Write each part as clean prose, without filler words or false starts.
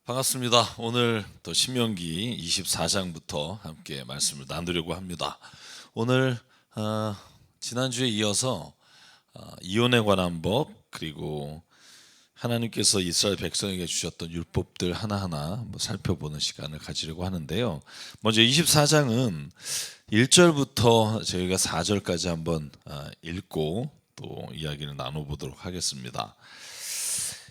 반갑습니다. 오늘 또 신명기 24장부터 함께 말씀을 나누려고 합니다. 오늘 지난주에 이어서 이혼에 관한 법, 그리고 하나님께서 이스라엘 백성에게 주셨던 율법들 하나하나 한번 살펴보는 시간을 가지려고 하는데요. 먼저 24장은 1절부터 저희가 4절까지 한번 읽고 또 이야기를 나눠보도록 하겠습니다.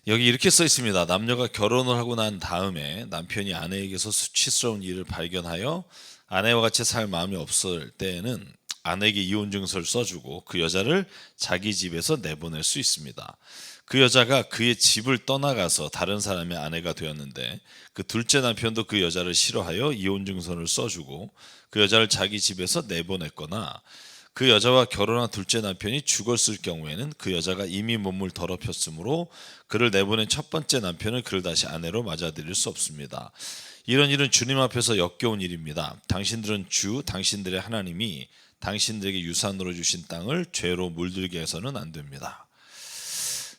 여기 이렇게 써 있습니다. 남녀가 결혼을 하고 난 다음에 남편이 아내에게서 수치스러운 일을 발견하여 아내와 같이 살 마음이 없을 때에는 아내에게 이혼 증서를 써주고 그 여자를 자기 집에서 내보낼 수 있습니다. 그 여자가 그의 집을 떠나가서 다른 사람의 아내가 되었는데 그 둘째 남편도 그 여자를 싫어하여 이혼 증서를 써주고 그 여자를 자기 집에서 내보냈거나 그 여자와 결혼한 둘째 남편이 죽었을 경우에는 그 여자가 이미 몸을 더럽혔으므로 그를 내보낸 첫 번째 남편은 그를 다시 아내로 맞아들일 수 없습니다. 이런 일은 주님 앞에서 역겨운 일입니다. 당신들은 당신들의 하나님이 당신들에게 유산으로 주신 땅을 죄로 물들게 해서는 안 됩니다.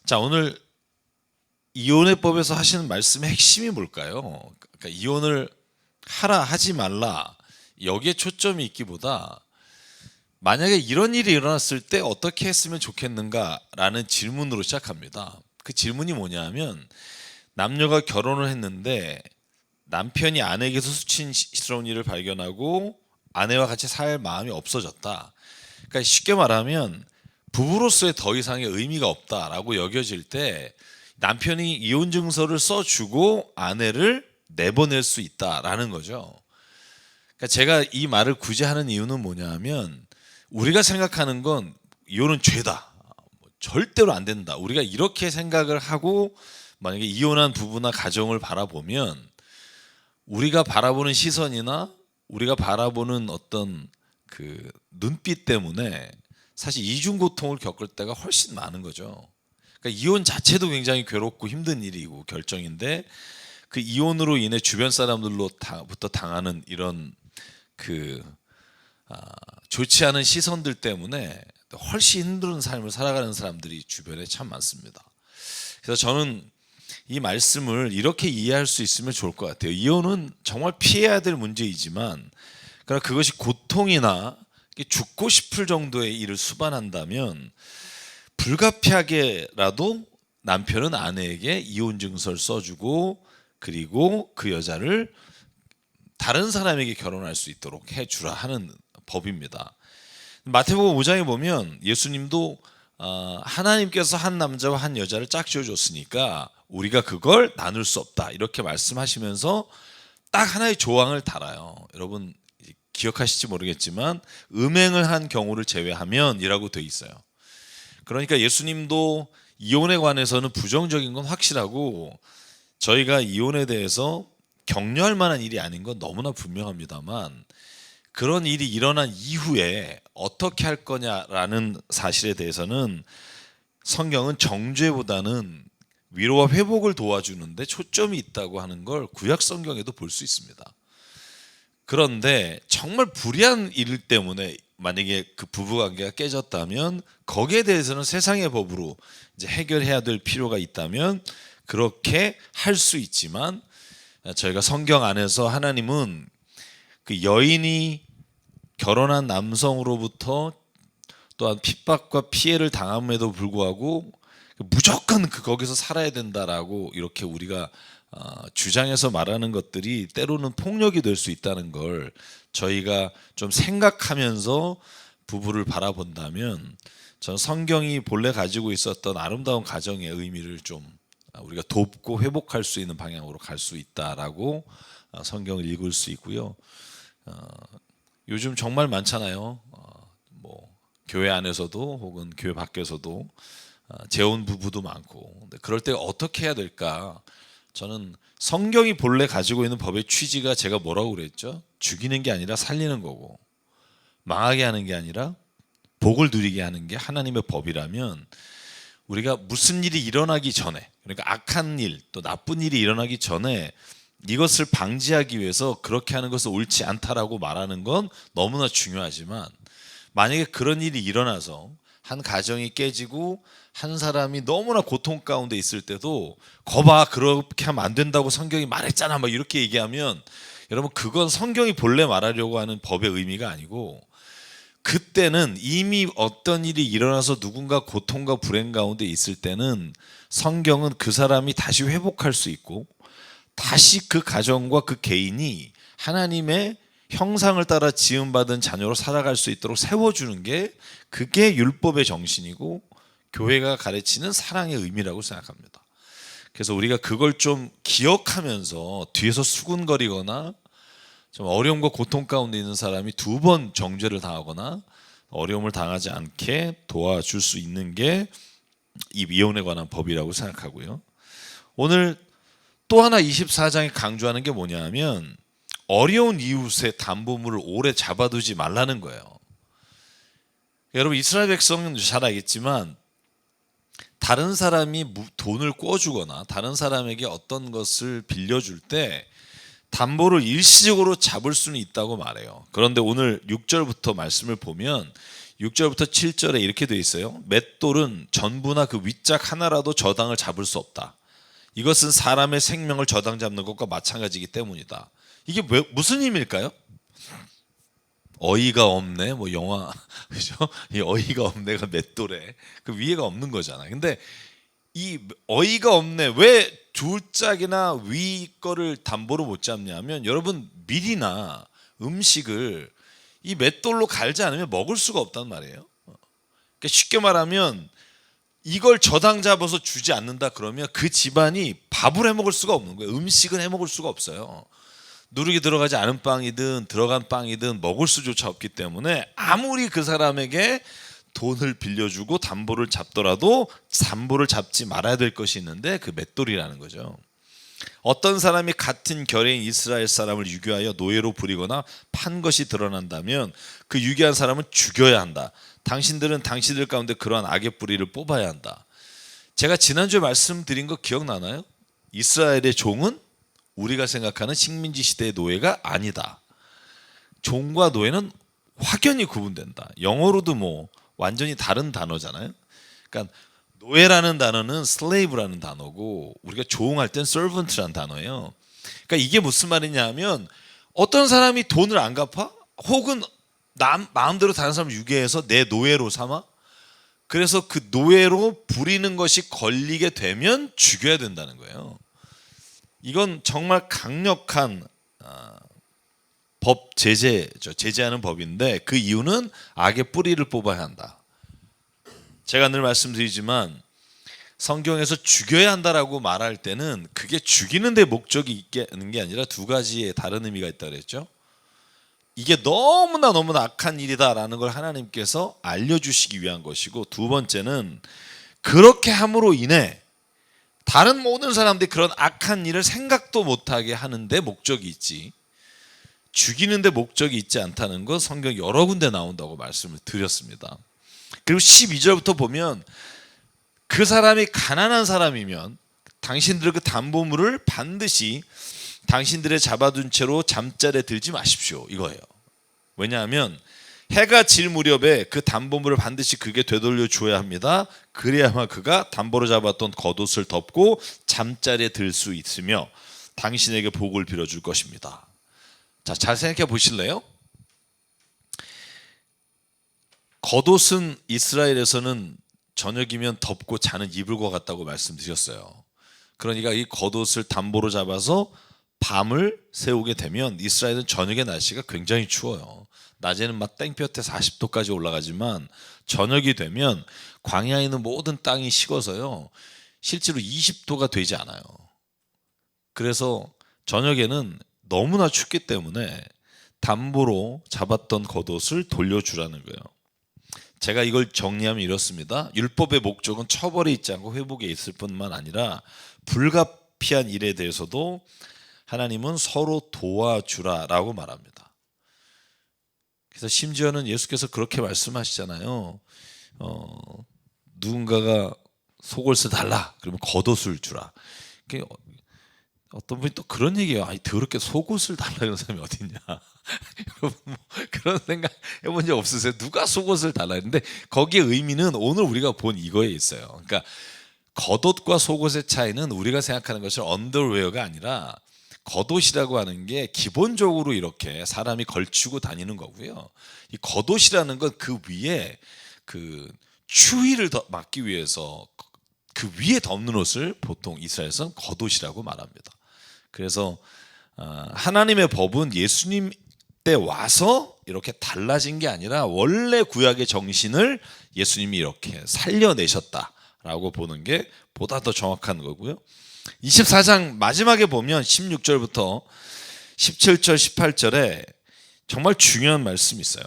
자, 오늘 이혼의법에서 하시는 말씀의 핵심이 뭘까요? 그러니까 이혼을 하라 하지 말라 여기에 초점이 있기보다 만약에 이런 일이 일어났을 때 어떻게 했으면 좋겠는가라는 질문으로 시작합니다. 그 질문이 뭐냐면 남녀가 결혼을 했는데 남편이 아내에게서 수치스러운 일을 발견하고 아내와 같이 살 마음이 없어졌다. 그러니까 쉽게 말하면 부부로서의 더 이상의 의미가 없다라고 여겨질 때 남편이 이혼 증서를 써주고 아내를 내보낼 수 있다라는 거죠. 그러니까 제가 이 말을 굳이 하는 이유는 뭐냐면 우리가 생각하는 건 이혼은 죄다, 절대로 안 된다, 우리가 이렇게 생각을 하고 만약에 이혼한 부부나 가정을 바라보면 우리가 바라보는 시선이나 우리가 바라보는 어떤 그 눈빛 때문에 사실 이중고통을 겪을 때가 훨씬 많은 거죠. 그러니까 이혼 자체도 굉장히 괴롭고 힘든 일이고 결정인데 그 이혼으로 인해 주변 사람들로부터 당하는 이런 좋지 않은 시선들 때문에 훨씬 힘든 삶을 살아가는 사람들이 주변에 참 많습니다. 그래서 저는 이 말씀을 이렇게 이해할 수 있으면 좋을 것 같아요. 이혼은 정말 피해야 될 문제이지만 그러나 그것이 고통이나 죽고 싶을 정도의 일을 수반한다면 불가피하게라도 남편은 아내에게 이혼 증서를 써주고 그리고 그 여자를 다른 사람에게 결혼할 수 있도록 해주라 하는 법입니다. 마태복음 5장에 보면 예수님도 하나님께서 한 남자와 한 여자를 짝지어 줬으니까 우리가 그걸 나눌 수 없다 이렇게 말씀하시면서 딱 하나의 조항을 달아요. 여러분 기억하실지 모르겠지만 음행을 한 경우를 제외하면 이라고 되어 있어요. 그러니까 예수님도 이혼에 관해서는 부정적인 건 확실하고 저희가 이혼에 대해서 격려할 만한 일이 아닌 건 너무나 분명합니다만 그런 일이 일어난 이후에 어떻게 할 거냐라는 사실에 대해서는 성경은 정죄보다는 위로와 회복을 도와주는데 초점이 있다고 하는 걸 구약 성경에도 볼 수 있습니다. 그런데 정말 불의한 일 때문에 만약에 그 부부관계가 깨졌다면 거기에 대해서는 세상의 법으로 이제 해결해야 될 필요가 있다면 그렇게 할 수 있지만 저희가 성경 안에서 하나님은 그 여인이 결혼한 남성으로부터 또한 핍박과 피해를 당함에도 불구하고 무조건 거기서 살아야 된다라고 이렇게 우리가 주장해서 말하는 것들이 때로는 폭력이 될 수 있다는 걸 저희가 좀 생각하면서 부부를 바라본다면 저는 성경이 본래 가지고 있었던 아름다운 가정의 의미를 좀 우리가 돕고 회복할 수 있는 방향으로 갈 수 있다라고 성경을 읽을 수 있고요. 요즘 정말 많잖아요. 뭐 교회 안에서도 혹은 교회 밖에서도 재혼 부부도 많고 그럴 때 어떻게 해야 될까? 저는 성경이 본래 가지고 있는 법의 취지가 제가 뭐라고 그랬죠? 죽이는 게 아니라 살리는 거고 망하게 하는 게 아니라 복을 누리게 하는 게 하나님의 법이라면 우리가 무슨 일이 일어나기 전에 그러니까 악한 일 또 나쁜 일이 일어나기 전에 이것을 방지하기 위해서 그렇게 하는 것은 옳지 않다라고 말하는 건 너무나 중요하지만 만약에 그런 일이 일어나서 한 가정이 깨지고 한 사람이 너무나 고통 가운데 있을 때도 거봐 그렇게 하면 안 된다고 성경이 말했잖아 막 이렇게 얘기하면 여러분 그건 성경이 본래 말하려고 하는 법의 의미가 아니고 그때는 이미 어떤 일이 일어나서 누군가 고통과 불행 가운데 있을 때는 성경은 그 사람이 다시 회복할 수 있고 다시 그 가정과 그 개인이 하나님의 형상을 따라 지음받은 자녀로 살아갈 수 있도록 세워주는 게 그게 율법의 정신이고 교회가 가르치는 사랑의 의미라고 생각합니다. 그래서 우리가 그걸 좀 기억하면서 뒤에서 수군거리거나 좀 어려움과 고통 가운데 있는 사람이 두 번 정죄를 당하거나 어려움을 당하지 않게 도와줄 수 있는 게 이 이혼에 관한 법이라고 생각하고요. 오늘 또 하나 24장이 강조하는 게 뭐냐면 어려운 이웃의 담보물을 오래 잡아두지 말라는 거예요. 여러분 이스라엘 백성은 잘 알겠지만 다른 사람이 돈을 꿔주거나 다른 사람에게 어떤 것을 빌려줄 때 담보를 일시적으로 잡을 수는 있다고 말해요. 그런데 오늘 6절부터 말씀을 보면 6절부터 7절에 이렇게 돼 있어요. 맷돌은 전부나 그 윗짝 하나라도 저당을 잡을 수 없다. 이것은 사람의 생명을 저당 잡는 것과 마찬가지이기 때문이다. 이게 무슨 의미일까요? 어이가 없네 뭐 영화 그죠? 이 어이가 없네가 맷돌에 그 위에가 없는 거잖아. 근데 이 어이가 없네 왜 둘짝이나 위 거를 담보로 못 잡냐면 여러분 밀이나 음식을 이 맷돌로 갈지 않으면 먹을 수가 없단 말이에요. 그러니까 쉽게 말하면 이걸 저당 잡아서 주지 않는다 그러면 그 집안이 밥을 해 먹을 수가 없는 거예요. 음식은 해 먹을 수가 없어요. 누룩이 들어가지 않은 빵이든 들어간 빵이든 먹을 수조차 없기 때문에 아무리 그 사람에게 돈을 빌려주고 담보를 잡더라도 담보를 잡지 말아야 될 것이 있는데 그 맷돌이라는 거죠. 어떤 사람이 같은 결의인 이스라엘 사람을 유교하여 노예로 부리거나 판 것이 드러난다면 그 유교한 사람은 죽여야 한다. 당신들은 당신들 가운데 그러한 악의 뿌리를 뽑아야 한다. 제가 지난주에 말씀드린 거 기억나나요? 이스라엘의 종은 우리가 생각하는 식민지 시대의 노예가 아니다. 종과 노예는 확연히 구분된다. 영어로도 뭐 완전히 다른 단어잖아요. 그러니까 노예라는 단어는 slave라는 단어고 우리가 조응할 땐 servant라는 단어예요. 그러니까 이게 무슨 말이냐면 어떤 사람이 돈을 안 갚아? 혹은 마음대로 다른 사람을 유괴해서 내 노예로 삼아? 그래서 그 노예로 부리는 것이 걸리게 되면 죽여야 된다는 거예요. 이건 정말 강력한 법 제재죠. 제재하는 법인데 그 이유는 악의 뿌리를 뽑아야 한다. 제가 늘 말씀드리지만 성경에서 죽여야 한다라고 말할 때는 그게 죽이는 데 목적이 있는 게 아니라 두 가지의 다른 의미가 있다 그랬죠. 이게 너무나 악한 일이다라는 걸 하나님께서 알려주시기 위한 것이고 두 번째는 그렇게 함으로 인해 다른 모든 사람들이 그런 악한 일을 생각도 못하게 하는데 목적이 있지 죽이는데 목적이 있지 않다는 건 성경 여러 군데 나온다고 말씀을 드렸습니다. 그리고 12절부터 보면 그 사람이 가난한 사람이면 당신들 그 담보물을 반드시 당신들의 잡아둔 채로 잠자리에 들지 마십시오 이거예요. 왜냐하면 해가 질 무렵에 그 담보물을 반드시 그게 되돌려 줘야 합니다. 그래야만 그가 담보로 잡았던 겉옷을 덮고 잠자리에 들 수 있으며 당신에게 복을 빌어줄 것입니다. 자, 잘 생각해 보실래요? 겉옷은 이스라엘에서는 저녁이면 덮고 자는 이불과 같다고 말씀드렸어요. 그러니까 이 겉옷을 담보로 잡아서 밤을 새우게 되면 이스라엘은 저녁의 날씨가 굉장히 추워요. 낮에는 막 땡볕에 40도까지 올라가지만 저녁이 되면 광야에 있는 모든 땅이 식어서요. 실제로 20도가 되지 않아요. 그래서 저녁에는 너무나 춥기 때문에 담보로 잡았던 겉옷을 돌려주라는 거예요. 제가 이걸 정리하면 이렇습니다. 율법의 목적은 처벌에 있지 않고 회복에 있을 뿐만 아니라 불가피한 일에 대해서도 하나님은 서로 도와주라라고 말합니다. 그래서 심지어는 예수께서 그렇게 말씀하시잖아요. 누군가가 속옷을 달라 그러면 겉옷을 주라. 어떤 분이 또 그런 얘기해요. 아니 더럽게 속옷을 달라는 사람이 어딨냐. 여러분 뭐 그런 생각 해본 적 없으세요? 누가 속옷을 달라 했는데 거기에 의미는 오늘 우리가 본 이거에 있어요. 그러니까 겉옷과 속옷의 차이는 우리가 생각하는 것처럼 언더웨어가 아니라 겉옷이라고 하는 게 기본적으로 이렇게 사람이 걸치고 다니는 거고요. 이 겉옷이라는 건 그 위에 그 추위를 막기 위해서 그 위에 덮는 옷을 보통 이스라엘에서는 겉옷이라고 말합니다. 그래서 하나님의 법은 예수님 때 와서 이렇게 달라진 게 아니라 원래 구약의 정신을 예수님이 이렇게 살려내셨다라고 보는 게 보다 더 정확한 거고요. 24장 마지막에 보면 16절부터 17절 18절에 정말 중요한 말씀이 있어요.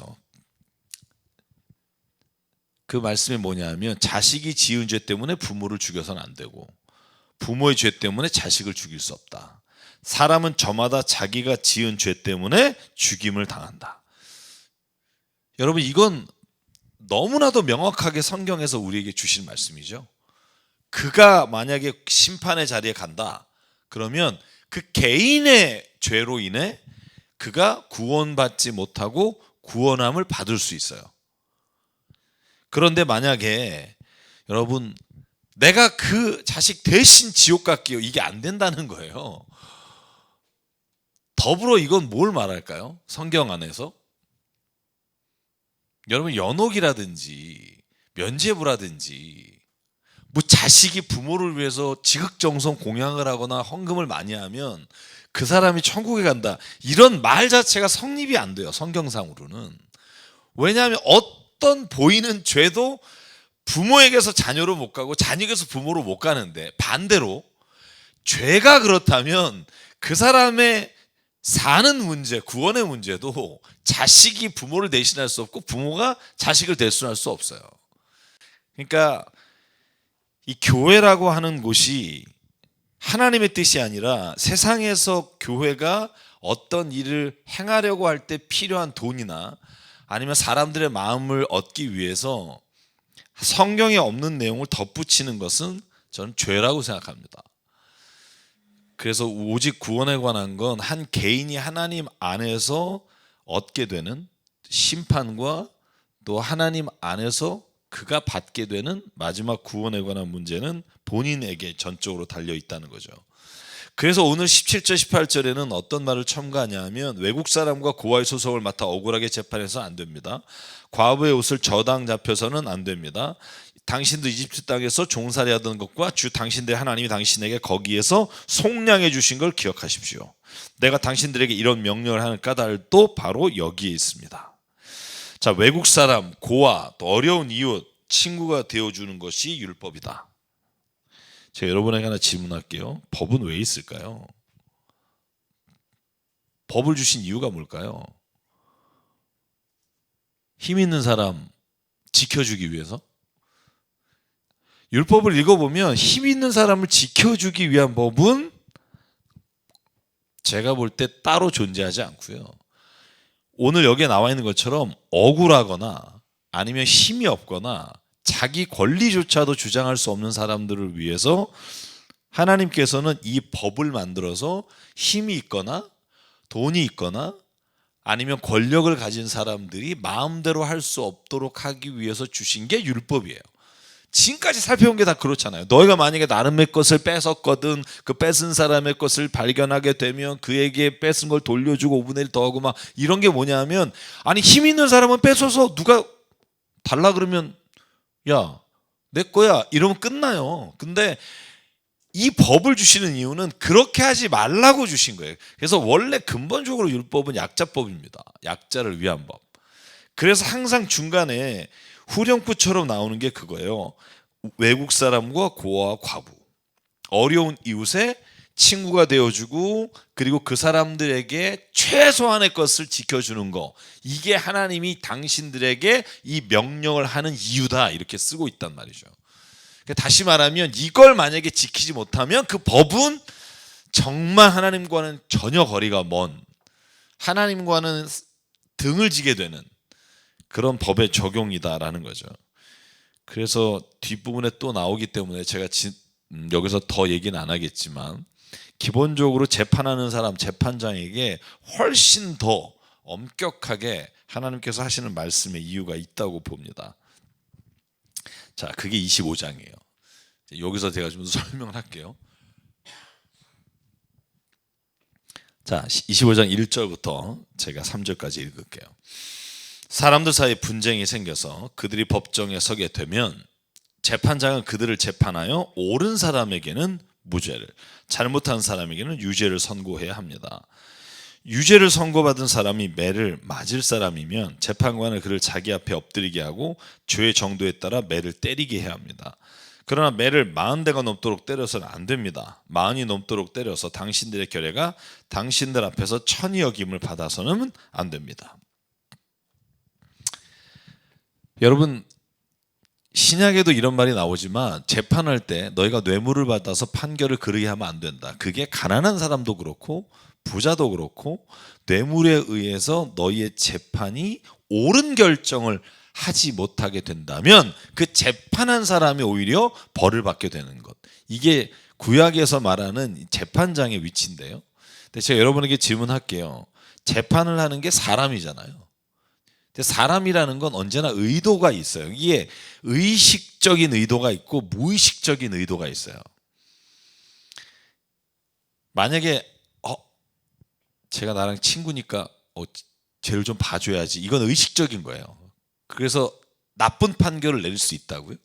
그 말씀이 뭐냐면 자식이 지은 죄 때문에 부모를 죽여서는 안 되고 부모의 죄 때문에 자식을 죽일 수 없다. 사람은 저마다 자기가 지은 죄 때문에 죽임을 당한다. 여러분 이건 너무나도 명확하게 성경에서 우리에게 주신 말씀이죠. 그가 만약에 심판의 자리에 간다 그러면 그 개인의 죄로 인해 그가 구원받지 못하고 구원함을 받을 수 있어요. 그런데 만약에 여러분 내가 그 자식 대신 지옥 갈게요, 이게 안 된다는 거예요. 더불어 이건 뭘 말할까요? 성경 안에서 여러분 연옥이라든지 면죄부라든지 뭐 자식이 부모를 위해서 지극정성 공양을 하거나 헌금을 많이 하면 그 사람이 천국에 간다, 이런 말 자체가 성립이 안 돼요, 성경상으로는. 왜냐하면 어떤 보이는 죄도 부모에게서 자녀로 못 가고 자녀에게서 부모로 못 가는데, 반대로 죄가 그렇다면 그 사람의 사는 문제, 구원의 문제도 자식이 부모를 대신할 수 없고 부모가 자식을 대신할 수 없어요. 그러니까 이 교회라고 하는 곳이 하나님의 뜻이 아니라 세상에서 교회가 어떤 일을 행하려고 할 때 필요한 돈이나 아니면 사람들의 마음을 얻기 위해서 성경에 없는 내용을 덧붙이는 것은 저는 죄라고 생각합니다. 그래서 오직 구원에 관한 건 한 개인이 하나님 안에서 얻게 되는 심판과 또 하나님 안에서 그가 받게 되는 마지막 구원에 관한 문제는 본인에게 전적으로 달려 있다는 거죠. 그래서 오늘 17절 18절에는 어떤 말을 첨가하냐 하면 외국 사람과 고아의 소속을 맡아 억울하게 재판해서 안 됩니다. 과부의 옷을 저당 잡혀서는 안 됩니다. 당신도 이집트 땅에서 종살이 하던 것과 주 당신들의 하나님이 당신에게 거기에서 속량해 주신 걸 기억하십시오. 내가 당신들에게 이런 명령을 하는 까닭도 바로 여기에 있습니다. 자, 외국 사람, 고아, 또 어려운 이웃, 친구가 되어주는 것이 율법이다. 제가 여러분에게 하나 질문할게요. 법은 왜 있을까요? 법을 주신 이유가 뭘까요? 힘 있는 사람 지켜주기 위해서? 율법을 읽어보면 힘 있는 사람을 지켜주기 위한 법은 제가 볼 때 따로 존재하지 않고요. 오늘 여기에 나와 있는 것처럼 억울하거나 아니면 힘이 없거나 자기 권리조차도 주장할 수 없는 사람들을 위해서 하나님께서는 이 법을 만들어서 힘이 있거나 돈이 있거나 아니면 권력을 가진 사람들이 마음대로 할 수 없도록 하기 위해서 주신 게 율법이에요. 지금까지 살펴본 게 다 그렇잖아요. 너희가 만약에 나름의 것을 뺏었거든 그 뺏은 사람의 것을 발견하게 되면 그에게 뺏은 걸 돌려주고 5분의 1 더하고 막 이런 게 뭐냐면, 아니 힘 있는 사람은 뺏어서 누가 달라 그러면 야 내 거야 이러면 끝나요. 근데 이 법을 주시는 이유는 그렇게 하지 말라고 주신 거예요. 그래서 원래 근본적으로 율법은 약자법입니다. 약자를 위한 법. 그래서 항상 중간에 후렴구처럼 나오는 게 그거예요. 외국 사람과 고아와 과부, 어려운 이웃의 친구가 되어주고 그리고 그 사람들에게 최소한의 것을 지켜주는 거, 이게 하나님이 당신들에게 이 명령을 하는 이유다 이렇게 쓰고 있단 말이죠. 다시 말하면 이걸 만약에 지키지 못하면 그 법은 정말 하나님과는 전혀 거리가 먼, 하나님과는 등을 지게 되는 그런 법의 적용이다라는 거죠. 그래서 뒷부분에 또 나오기 때문에 제가 여기서 더 얘기는 안 하겠지만 기본적으로 재판하는 사람, 재판장에게 훨씬 더 엄격하게 하나님께서 하시는 말씀의 이유가 있다고 봅니다. 자, 그게 25장이에요. 여기서 제가 좀 설명을 할게요. 자, 25장 1절부터 제가 3절까지 읽을게요. 사람들 사이에 분쟁이 생겨서 그들이 법정에 서게 되면 재판장은 그들을 재판하여 옳은 사람에게는 무죄를, 잘못한 사람에게는 유죄를 선고해야 합니다. 유죄를 선고받은 사람이 매를 맞을 사람이면 재판관은 그를 자기 앞에 엎드리게 하고 죄의 정도에 따라 매를 때리게 해야 합니다. 그러나 매를 40대가 넘도록 때려서는 안 됩니다. 40이 넘도록 때려서 당신들의 결례가 당신들 앞에서 천이 여김을 받아서는 안 됩니다. 여러분, 신약에도 이런 말이 나오지만 재판할 때 너희가 뇌물을 받아서 판결을 그르게 하면 안 된다. 그게 가난한 사람도 그렇고 부자도 그렇고 뇌물에 의해서 너희의 재판이 옳은 결정을 하지 못하게 된다면 그 재판한 사람이 오히려 벌을 받게 되는 것. 이게 구약에서 말하는 재판장의 위치인데요. 근데 제가 여러분에게 질문할게요. 재판을 하는 게 사람이잖아요. 근데 사람이라는 건 언제나 의도가 있어요. 이게 의식적인 의도가 있고 무의식적인 의도가 있어요. 만약에 제가 나랑 친구니까 쟤를 좀 봐줘야지. 이건 의식적인 거예요. 그래서 나쁜 판결을 내릴 수 있다고요.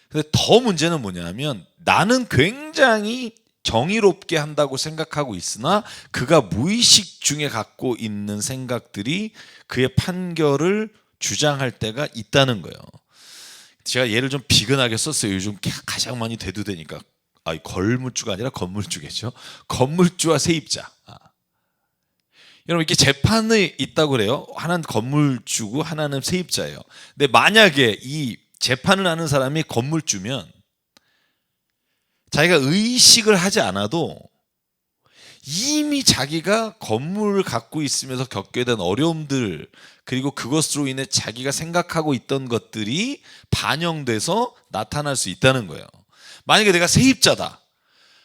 근데 더 문제는 뭐냐면 나는 굉장히 정의롭게 한다고 생각하고 있으나 그가 무의식 중에 갖고 있는 생각들이 그의 판결을 주장할 때가 있다는 거예요. 제가 예를 좀 비근하게 썼어요. 요즘 가장 많이 대두되니까. 걸물주가 아니라 건물주겠죠. 건물주와 세입자. 여러분, 이렇게 재판이 있다고 그래요. 하나는 건물주고 하나는 세입자예요. 근데 만약에 이 재판을 하는 사람이 건물주면 자기가 의식을 하지 않아도 이미 자기가 건물을 갖고 있으면서 겪게 된 어려움들, 그리고 그것으로 인해 자기가 생각하고 있던 것들이 반영돼서 나타날 수 있다는 거예요. 만약에 내가 세입자다.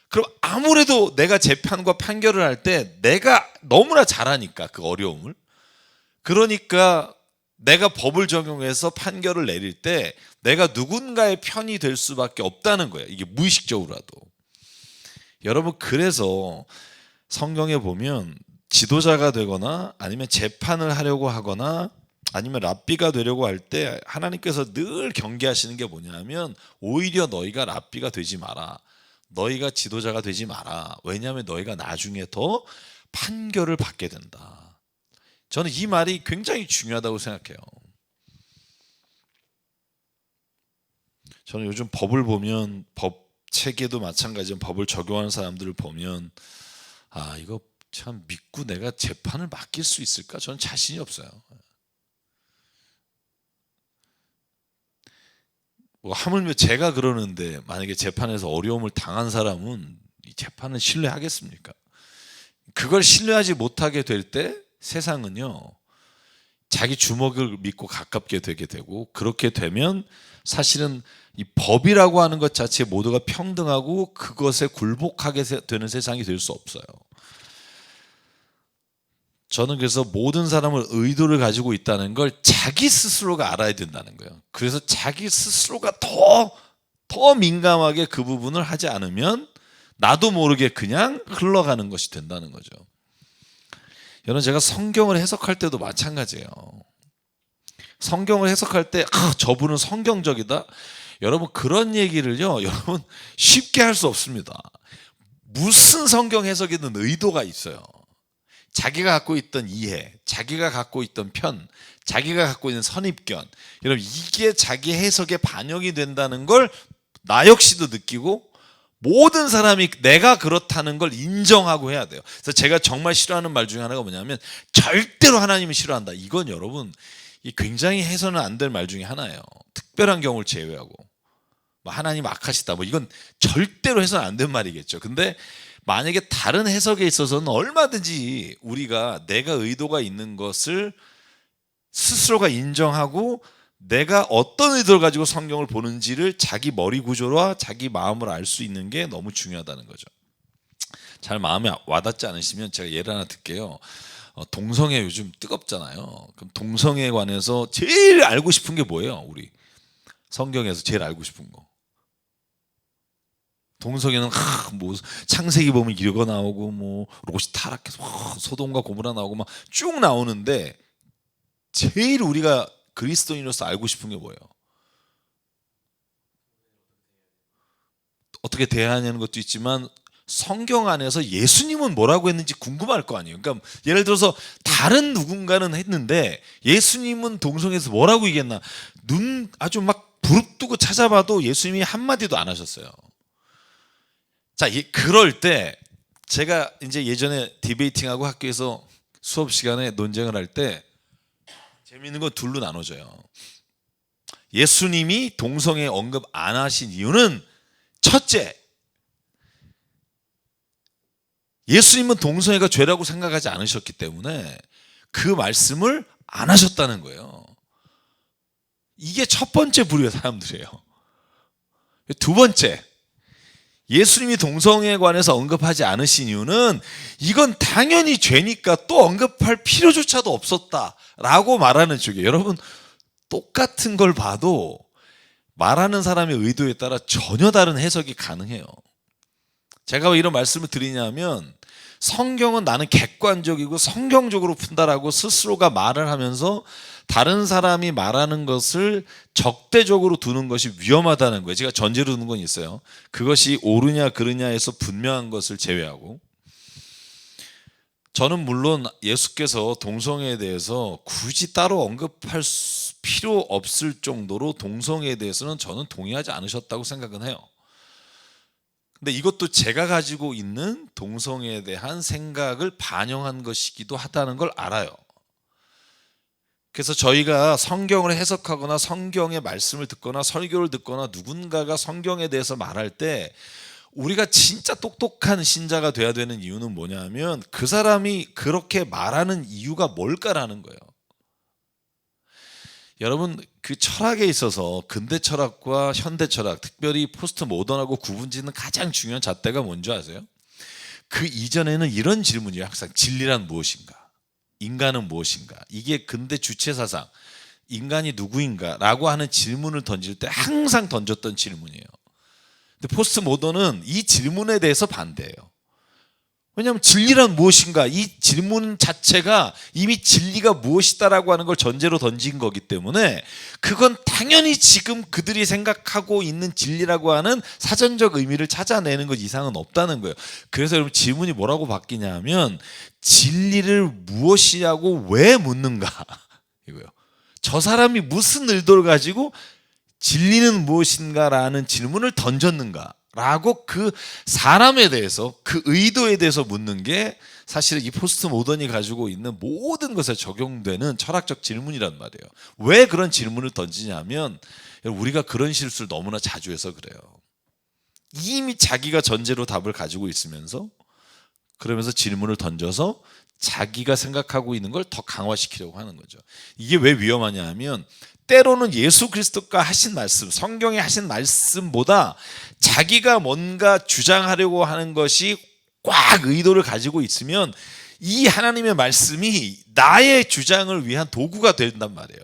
그럼 아무래도 내가 재판과 판결을 할 때 내가 너무나 잘하니까 그 어려움을, 그러니까 내가 법을 적용해서 판결을 내릴 때 내가 누군가의 편이 될 수밖에 없다는 거예요. 이게 무의식적으로라도. 여러분, 그래서 성경에 보면 지도자가 되거나 아니면 재판을 하려고 하거나 아니면 랍비가 되려고 할 때 하나님께서 늘 경계하시는 게 뭐냐면 오히려 너희가 랍비가 되지 마라. 너희가 지도자가 되지 마라. 왜냐하면 너희가 나중에 더 판결을 받게 된다. 저는 이 말이 굉장히 중요하다고 생각해요. 저는 요즘 법을 보면, 법 체계도 마찬가지지만 법을 적용하는 사람들을 보면 이거 참 믿고 내가 재판을 맡길 수 있을까? 저는 자신이 없어요. 하물며 제가 그러는데 만약에 재판에서 어려움을 당한 사람은 이 재판을 신뢰하겠습니까? 그걸 신뢰하지 못하게 될 때 세상은요, 자기 주먹을 믿고 가깝게 되게 되고, 그렇게 되면 사실은 이 법이라고 하는 것 자체 모두가 평등하고 그것에 굴복하게 되는 세상이 될 수 없어요. 저는 그래서 모든 사람을 의도를 가지고 있다는 걸 자기 스스로가 알아야 된다는 거예요. 그래서 자기 스스로가 더 민감하게 그 부분을 하지 않으면 나도 모르게 그냥 흘러가는 것이 된다는 거죠. 여러분, 제가 성경을 해석할 때도 마찬가지예요. 성경을 해석할 때 저분은 성경적이다. 여러분, 그런 얘기를요, 여러분 쉽게 할 수 없습니다. 무슨 성경 해석에는 의도가 있어요. 자기가 갖고 있던 이해, 자기가 갖고 있던 편, 자기가 갖고 있는 선입견, 여러분 이게 자기 해석에 반영이 된다는 걸 나 역시도 느끼고 모든 사람이 내가 그렇다는 걸 인정하고 해야 돼요. 그래서 제가 정말 싫어하는 말 중에 하나가 뭐냐면 절대로 하나님을 싫어한다. 이건 여러분 굉장히 해서는 안 될 말 중에 하나예요. 특별한 경우를 제외하고. 하나님 악하시다. 이건 절대로 해서는 안 된 말이겠죠. 근데 만약에 다른 해석에 있어서는 얼마든지 우리가 내가 의도가 있는 것을 스스로가 인정하고 내가 어떤 의도를 가지고 성경을 보는지를 자기 머리 구조와 자기 마음을 알 수 있는 게 너무 중요하다는 거죠. 잘 마음에 와닿지 않으시면 제가 예를 하나 들게요. 동성애 요즘 뜨겁잖아요. 그럼 동성애에 관해서 제일 알고 싶은 게 뭐예요? 우리 성경에서 제일 알고 싶은 거. 동성애는 뭐 창세기 보면 이러고 나오고 뭐 롯이 타락해서 소돔과 고모라 나오고 막 쭉 나오는데 제일 우리가 그리스도인으로서 알고 싶은 게 뭐예요? 어떻게 대하냐는 것도 있지만 성경 안에서 예수님은 뭐라고 했는지 궁금할 거 아니에요. 그러니까 예를 들어서 다른 누군가는 했는데 예수님은 동성애에서 뭐라고 얘기했나? 눈 아주 막 부릅뜨고 찾아봐도 예수님이 한마디도 안 하셨어요. 자, 그럴 때 제가 이제 예전에 디베이팅하고 학교에서 수업 시간에 논쟁을 할 때 재미있는 건 둘로 나눠져요. 예수님이 동성애 언급 안 하신 이유는 첫째, 예수님은 동성애가 죄라고 생각하지 않으셨기 때문에 그 말씀을 안 하셨다는 거예요. 이게 첫 번째 부류의 사람들이에요. 두 번째, 예수님이 동성애에 관해서 언급하지 않으신 이유는 이건 당연히 죄니까 또 언급할 필요조차도 없었다라고 말하는 쪽이에요. 여러분, 똑같은 걸 봐도 말하는 사람의 의도에 따라 전혀 다른 해석이 가능해요. 제가 왜 이런 말씀을 드리냐면 성경은 나는 객관적이고 성경적으로 푼다라고 스스로가 말을 하면서 다른 사람이 말하는 것을 적대적으로 두는 것이 위험하다는 거예요. 제가 전제로 두는 건 있어요. 그것이 옳으냐 그르냐에서 분명한 것을 제외하고, 저는 물론 예수께서 동성애에 대해서 굳이 따로 언급할 필요 없을 정도로 동성애에 대해서는 저는 동의하지 않으셨다고 생각은 해요. 근데 이것도 제가 가지고 있는 동성애에 대한 생각을 반영한 것이기도 하다는 걸 알아요. 그래서 저희가 성경을 해석하거나 성경의 말씀을 듣거나 설교를 듣거나 누군가가 성경에 대해서 말할 때 우리가 진짜 똑똑한 신자가 돼야 되는 이유는 뭐냐면 그 사람이 그렇게 말하는 이유가 뭘까라는 거예요. 여러분, 그 철학에 있어서 근대 철학과 현대 철학, 특별히 포스트 모던하고 구분짓는 가장 중요한 잣대가 뭔지 아세요? 그 이전에는 이런 질문이에요. 항상 진리란 무엇인가? 인간은 무엇인가? 이게 근대 주체 사상, 인간이 누구인가? 라고 하는 질문을 던질 때 항상 던졌던 질문이에요. 근데 포스트 모던은 이 질문에 대해서 반대해요. 왜냐하면 진리란 무엇인가? 이 질문 자체가 이미 진리가 무엇이다라고 하는 걸 전제로 던진 거기 때문에 그건 당연히 지금 그들이 생각하고 있는 진리라고 하는 사전적 의미를 찾아내는 것 이상은 없다는 거예요. 그래서 여러분 질문이 뭐라고 바뀌냐면 진리를 무엇이냐고 왜 묻는가? 이거요. 저 사람이 무슨 의도를 가지고 진리는 무엇인가라는 질문을 던졌는가? 라고 그 사람에 대해서 그 의도에 대해서 묻는 게 사실은 이 포스트 모던이 가지고 있는 모든 것에 적용되는 철학적 질문이란 말이에요. 왜 그런 질문을 던지냐면 우리가 그런 실수를 너무나 자주 해서 그래요. 이미 자기가 전제로 답을 가지고 있으면서 그러면서 질문을 던져서 자기가 생각하고 있는 걸 더 강화시키려고 하는 거죠. 이게 왜 위험하냐 하면 때로는 예수 그리스도가 하신 말씀, 성경에 하신 말씀보다 자기가 뭔가 주장하려고 하는 것이 꽉 의도를 가지고 있으면 이 하나님의 말씀이 나의 주장을 위한 도구가 된단 말이에요.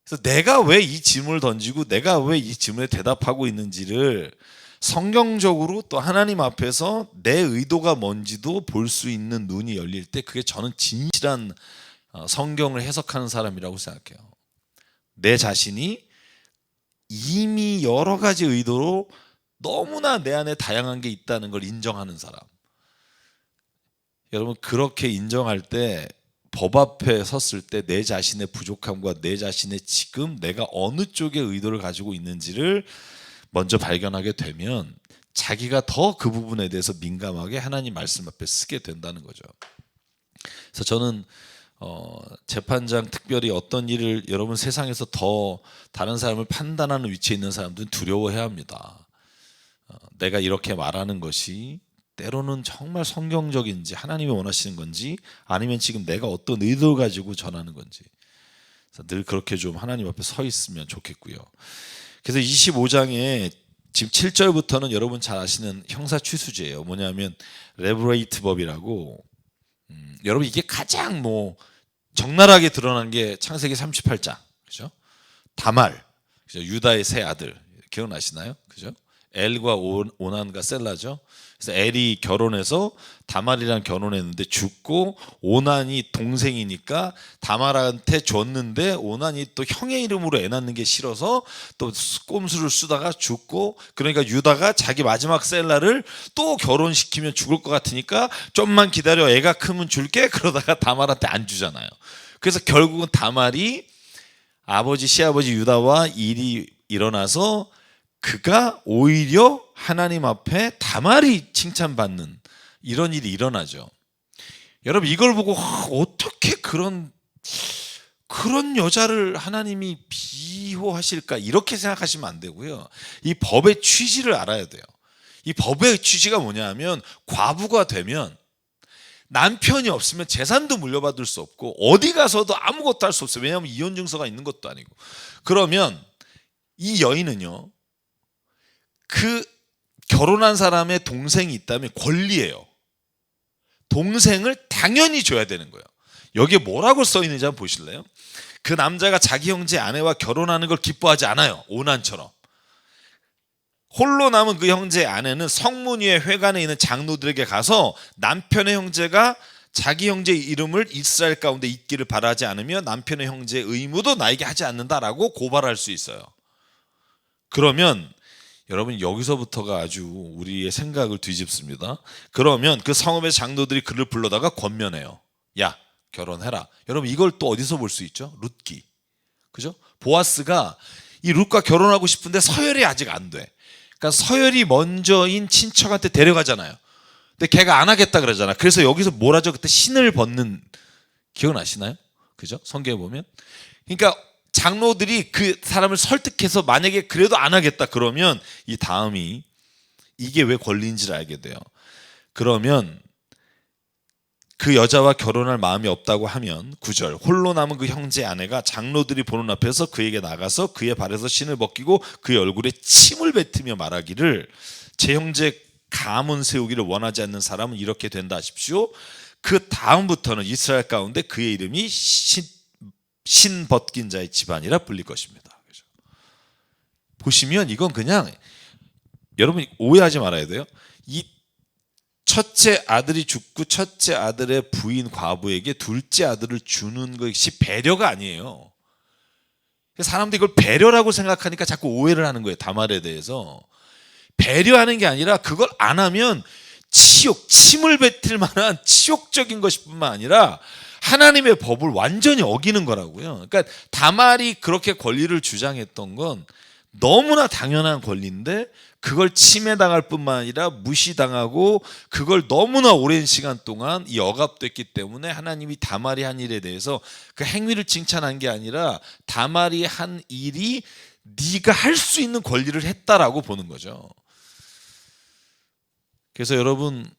그래서 내가 왜 이 질문을 던지고 내가 왜 이 질문에 대답하고 있는지를 성경적으로 또 하나님 앞에서 내 의도가 뭔지도 볼 수 있는 눈이 열릴 때 그게 저는 진실한 성경을 해석하는 사람이라고 생각해요. 내 자신이 이미 여러 가지 의도로 너무나 내 안에 다양한 게 있다는 걸 인정하는 사람. 여러분, 그렇게 인정할 때 법 앞에 섰을 때 내 자신의 부족함과 내 자신의 지금 내가 어느 쪽의 의도를 가지고 있는지를 먼저 발견하게 되면 자기가 더 그 부분에 대해서 민감하게 하나님 말씀 앞에 쓰게 된다는 거죠. 그래서 저는 재판장 특별히 어떤 일을 여러분 세상에서 더 다른 사람을 판단하는 위치에 있는 사람들은 두려워해야 합니다. 내가 이렇게 말하는 것이 때로는 정말 성경적인지 하나님이 원하시는 건지 아니면 지금 내가 어떤 의도를 가지고 전하는 건지 늘 그렇게 좀 하나님 앞에 서 있으면 좋겠고요. 그래서 25장에 지금 7절부터는 여러분 잘 아시는 형사 취수제예요. 뭐냐면 레브레이트 법이라고 여러분 이게 가장 적나라하게 드러난 게 창세기 38장. 그죠? 다말. 그죠? 유다의 세 아들. 기억나시나요? 그죠? 엘과 오난과 셀라죠. 그래서 엘이 결혼해서 다말이랑 결혼했는데 죽고 오난이 동생이니까 다말한테 줬는데 오난이 또 형의 이름으로 애 낳는 게 싫어서 또 꼼수를 쓰다가 죽고, 그러니까 유다가 자기 마지막 셀라를 또 결혼시키면 죽을 것 같으니까 좀만 기다려 애가 크면 줄게, 그러다가 다말한테 안 주잖아요. 그래서 결국은 다말이 아버지 시아버지 유다와 일이 일어나서 그가 오히려 하나님 앞에 다말이 칭찬받는 이런 일이 일어나죠. 여러분 이걸 보고 어떻게 그런 여자를 하나님이 비호하실까 이렇게 생각하시면 안 되고요. 이 법의 취지를 알아야 돼요. 이 법의 취지가 뭐냐면 과부가 되면 남편이 없으면 재산도 물려받을 수 없고 어디 가서도 아무것도 할 수 없어요. 왜냐하면 이혼 증서가 있는 것도 아니고. 그러면 이 여인은요, 그 결혼한 사람의 동생이 있다면 권리예요. 동생을 당연히 줘야 되는 거예요. 여기에 뭐라고 써 있는지 한번 보실래요? 그 남자가 자기 형제 아내와 결혼하는 걸 기뻐하지 않아요. 오난처럼. 홀로 남은 그 형제 아내는 성문 위에 회관에 있는 장로들에게 가서 남편의 형제가 자기 형제의 이름을 이스라엘 가운데 있기를 바라지 않으며 남편의 형제의 의무도 나에게 하지 않는다라고 고발할 수 있어요. 그러면 여러분 여기서부터가 아주 우리의 생각을 뒤집습니다. 그러면 그 성읍의 장로들이 그를 불러다가 권면해요. 야, 결혼해라. 여러분 이걸 또 어디서 볼 수 있죠? 룻기. 그죠? 보아스가 이 룻과 결혼하고 싶은데 서열이 아직 안 돼. 그러니까 서열이 먼저인 친척한테 데려가잖아요. 근데 걔가 안 하겠다 그러잖아. 그래서 여기서 뭘 하죠? 그때 신을 벗는, 기억나시나요? 그죠? 성경에 보면. 그러니까 장로들이 그 사람을 설득해서 만약에 그래도 안 하겠다 그러면 이 다음이 이게 왜 권리인지를 알게 돼요. 그러면 그 여자와 결혼할 마음이 없다고 하면 9절 홀로 남은 그 형제 아내가 장로들이 보는 앞에서 그에게 나가서 그의 발에서 신을 벗기고 그의 얼굴에 침을 뱉으며 말하기를 제 형제 가문 세우기를 원하지 않는 사람은 이렇게 된다 하십시오. 그 다음부터는 이스라엘 가운데 그의 이름이 신 벗긴 자의 집안이라 불릴 것입니다. 그죠? 보시면 이건 그냥 여러분 오해하지 말아야 돼요. 이 첫째 아들이 죽고 첫째 아들의 부인 과부에게 둘째 아들을 주는 것이 배려가 아니에요. 사람들이 이걸 배려라고 생각하니까 자꾸 오해를 하는 거예요. 다말에 대해서. 배려하는 게 아니라 그걸 안 하면 침을 뱉을 만한 치욕적인 것뿐만 아니라 하나님의 법을 완전히 어기는 거라고요. 그러니까 다말이 그렇게 권리를 주장했던 건 너무나 당연한 권리인데 그걸 침해당할 뿐만 아니라 무시당하고 그걸 너무나 오랜 시간 동안 이 억압됐기 때문에 하나님이 다말이 한 일에 대해서 그 행위를 칭찬한 게 아니라 다말이 한 일이 네가 할 수 있는 권리를 했다라고 보는 거죠. 그래서 여러분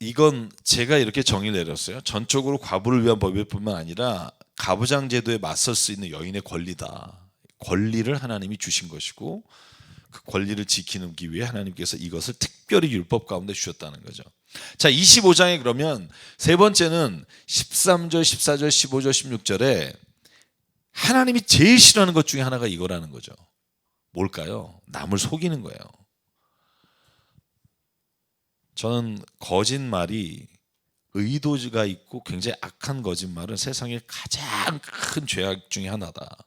이건 제가 이렇게 정의를 내렸어요. 전적으로 과부를 위한 법일 뿐만 아니라 가부장 제도에 맞설 수 있는 여인의 권리다. 권리를 하나님이 주신 것이고 그 권리를 지키기 위해 하나님께서 이것을 특별히 율법 가운데 주셨다는 거죠. 자, 25장에 그러면 세 번째는 13절, 14절, 15절, 16절에 하나님이 제일 싫어하는 것 중에 하나가 이거라는 거죠. 뭘까요? 남을 속이는 거예요. 저는 거짓말이 의도가 있고 굉장히 악한 거짓말은 세상의 가장 큰 죄악 중에 하나다.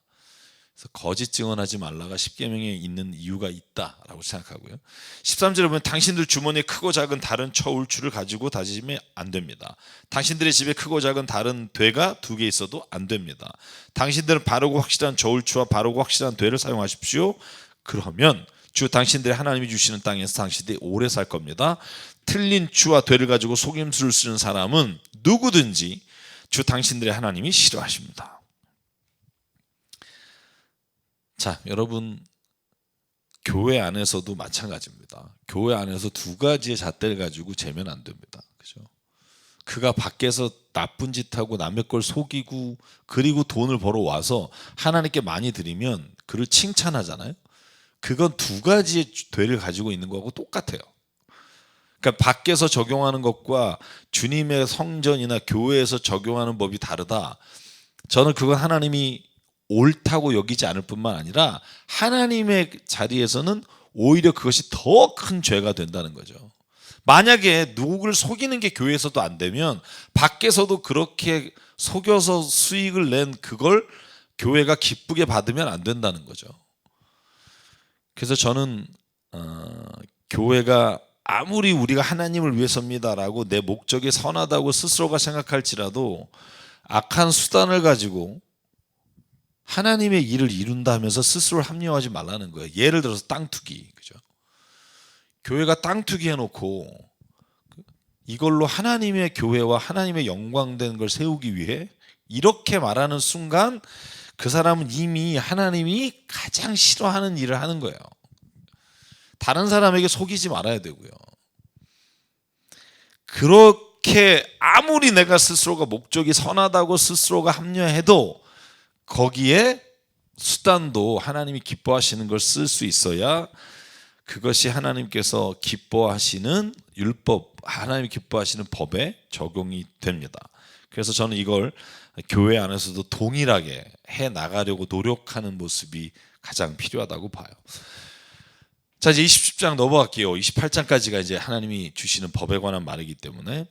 그래서 거짓 증언하지 말라가 십계명에 있는 이유가 있다라고 생각하고요. 13절에 보면 당신들 주머니에 크고 작은 다른 처울추를 가지고 다니시면 안 됩니다. 당신들의 집에 크고 작은 다른 되가 2개 있어도 안 됩니다. 당신들은 바르고 확실한 저울추와 바르고 확실한 되를 사용하십시오. 그러면 주 당신들의 하나님이 주시는 땅에서 당신들이 오래 살 겁니다. 틀린 추와 되를 가지고 속임수를 쓰는 사람은 누구든지 주 당신들의 하나님이 싫어하십니다. 자, 여러분 교회 안에서도 마찬가지입니다. 교회 안에서 2가지의 잣대를 가지고 재면 안 됩니다. 그죠? 그가 밖에서 나쁜 짓 하고 남의 걸 속이고 그리고 돈을 벌어 와서 하나님께 많이 드리면 그를 칭찬하잖아요. 그건 두 가지의 죄를 가지고 있는 거하고 똑같아요. 그러니까 밖에서 적용하는 것과 주님의 성전이나 교회에서 적용하는 법이 다르다. 저는 그건 하나님이 옳다고 여기지 않을 뿐만 아니라 하나님의 자리에서는 오히려 그것이 더 큰 죄가 된다는 거죠. 만약에 누구를 속이는 게 교회에서도 안 되면 밖에서도 그렇게 속여서 수익을 낸 그걸 교회가 기쁘게 받으면 안 된다는 거죠. 그래서 저는 교회가 아무리 우리가 하나님을 위해서입니다라고 내 목적이 선하다고 스스로가 생각할지라도 악한 수단을 가지고 하나님의 일을 이룬다 하면서 스스로 합리화하지 말라는 거예요. 예를 들어서 땅 투기, 그죠? 교회가 땅 투기 해놓고 이걸로 하나님의 교회와 하나님의 영광된 걸 세우기 위해 이렇게 말하는 순간 그 사람은 이미 하나님이 가장 싫어하는 일을 하는 거예요. 다른 사람에게 속이지 말아야 되고요. 그렇게 아무리 내가 스스로가 목적이 선하다고 스스로가 합리화해도 거기에 수단도 하나님이 기뻐하시는 걸 쓸 수 있어야 그것이 하나님께서 기뻐하시는 율법, 하나님이 기뻐하시는 법에 적용이 됩니다. 그래서 저는 이걸 교회 안에서도 동일하게 해 나가려고 노력하는 모습이 가장 필요하다고 봐요. 자, 이제 27장 넘어갈게요. 28장까지가 이제 하나님이 주시는 법에 관한 말이기 때문에,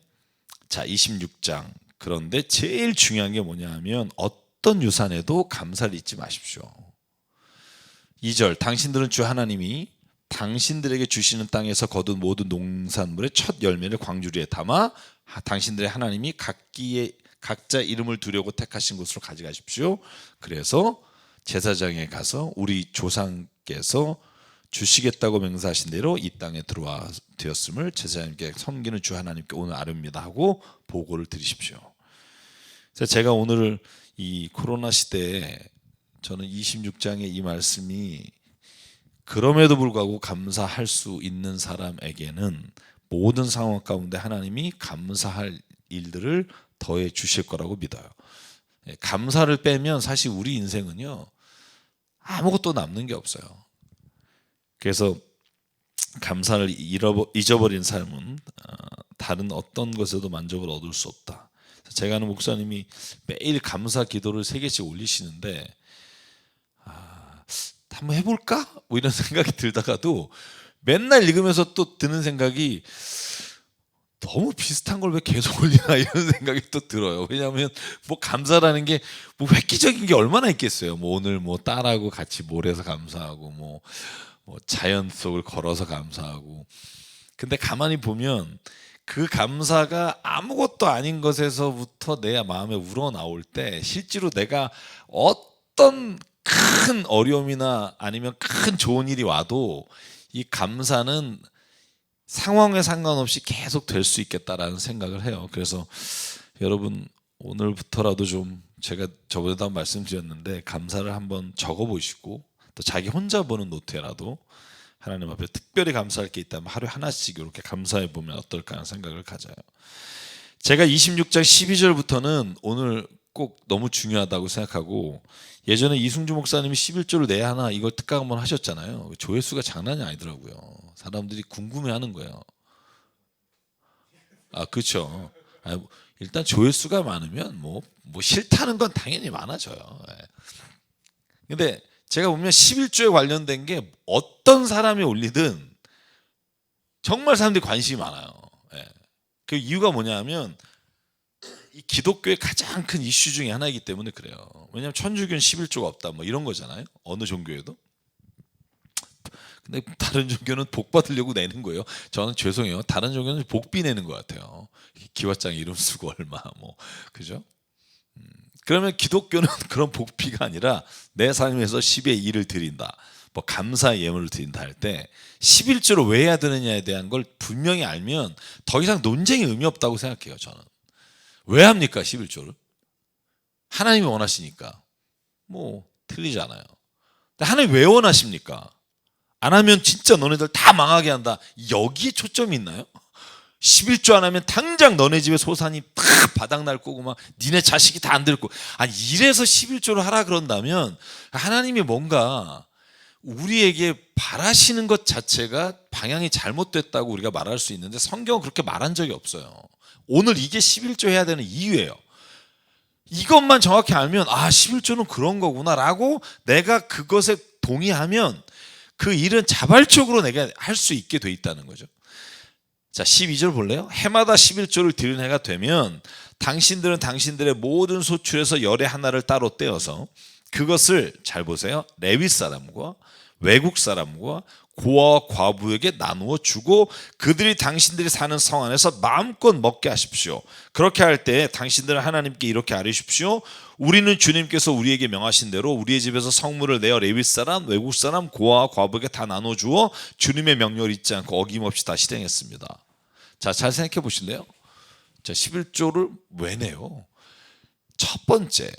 자, 26장. 그런데 제일 중요한 게 뭐냐 하면 어떤 유산에도 감사를 잊지 마십시오. 2절, 당신들은 주 하나님이 당신들에게 주시는 땅에서 거둔 모든 농산물의 첫 열매를 광주리에 담아 당신들의 하나님이 각자 이름을 두려고 택하신 곳으로 가져가십시오. 그래서 제사장에 가서 우리 조상께서 주시겠다고 맹세하신 대로 이 땅에 들어와 되었음을 제사장님께 섬기는 주 하나님께 오늘 아뢰옵니다 하고 보고를 드리십시오. 그래서 제가 오늘 이 코로나 시대에 저는 26장의 이 말씀이 그럼에도 불구하고 감사할 수 있는 사람에게는 모든 상황 가운데 하나님이 감사할 일들을 더해 주실 거라고 믿어요. 감사를 빼면 사실 우리 인생은요 아무것도 남는 게 없어요. 그래서 감사를 잊어버린 삶은 다른 어떤 것에도 만족을 얻을 수 없다. 제가 아는 목사님이 매일 감사 기도를 3개씩 올리시는데 한번 해볼까? 뭐 이런 생각이 들다가도 맨날 읽으면서 또 드는 생각이 너무 비슷한 걸 왜 계속 올리나 이런 생각이 또 들어요. 왜냐하면 뭐 감사라는 게 뭐 획기적인 게 얼마나 있겠어요. 뭐 오늘 뭐 딸하고 같이 몰에서 감사하고 뭐 자연 속을 걸어서 감사하고. 근데 가만히 보면 그 감사가 아무것도 아닌 것에서부터 내 마음에 우러나올 때 실제로 내가 어떤 큰 어려움이나 아니면 큰 좋은 일이 와도 이 감사는 상황에 상관없이 계속 될 수 있겠다라는 생각을 해요. 그래서 여러분 오늘부터라도 좀 제가 저번에도 한번 말씀드렸는데 감사를 한번 적어보시고 또 자기 혼자 보는 노트에라도 하나님 앞에 특별히 감사할 게 있다면 하루에 하나씩 이렇게 감사해 보면 어떨까 하는 생각을 가져요. 제가 26장 12절부터는 오늘 꼭 너무 중요하다고 생각하고, 예전에 이승주 목사님이 11조를 내야 하나 이걸 특강 한번 하셨잖아요. 조회수가 장난이 아니더라고요. 사람들이 궁금해하는 거예요. 그렇죠. 일단 조회수가 많으면 뭐 싫다는 건 당연히 많아져요. 근데 제가 보면 11조에 관련된 게 어떤 사람이 올리든 정말 사람들이 관심이 많아요. 그 이유가 뭐냐면 이 기독교의 가장 큰 이슈 중에 하나이기 때문에 그래요. 왜냐하면 천주교는 11조가 없다 뭐 이런 거잖아요. 어느 종교에도. 근데 다른 종교는 복 받으려고 내는 거예요. 저는 죄송해요. 다른 종교는 복비 내는 것 같아요. 기왓장 이름 쓰고 얼마 뭐 그죠? 그러면 기독교는 그런 복비가 아니라 내 삶에서 10의 1을 드린다. 뭐 감사의 예물을 드린다 할 때 11조를 왜 해야 되느냐에 대한 걸 분명히 알면 더 이상 논쟁이 의미 없다고 생각해요. 저는. 왜 합니까 11조를? 하나님이 원하시니까. 뭐 틀리잖아요. 근데 하나님 왜 원하십니까? 안 하면 진짜 너네들 다 망하게 한다. 여기에 초점이 있나요? 11조 안 하면 당장 너네 집에 소산이 다 바닥날 거고 막 니네 자식이 다 안 될 거고. 아니 이래서 11조를 하라 그런다면 하나님이 뭔가 우리에게 바라시는 것 자체가 방향이 잘못됐다고 우리가 말할 수 있는데 성경은 그렇게 말한 적이 없어요. 오늘 이게 11조 해야 되는 이유예요. 이것만 정확히 알면 11조는 그런 거구나 라고 내가 그것에 동의하면 그 일은 자발적으로 내가 할 수 있게 돼 있다는 거죠. 자, 12절 볼래요? 해마다 11조를 드리는 해가 되면 당신들은 당신들의 모든 소출에서 열의 하나를 따로 떼어서 그것을, 잘 보세요, 레위 사람과 외국 사람과 고아와 과부에게 나누어 주고 그들이 당신들이 사는 성 안에서 마음껏 먹게 하십시오. 그렇게 할 때 당신들은 하나님께 이렇게 아뢰십시오. 우리는 주님께서 우리에게 명하신 대로 우리의 집에서 성물을 내어 레위 사람, 외국 사람, 고아와 과부에게 다 나눠 주어 주님의 명령을 잊지 않고 어김없이 다 실행했습니다. 자, 잘 생각해 보실래요? 자, 11조를 왜 내요? 첫 번째,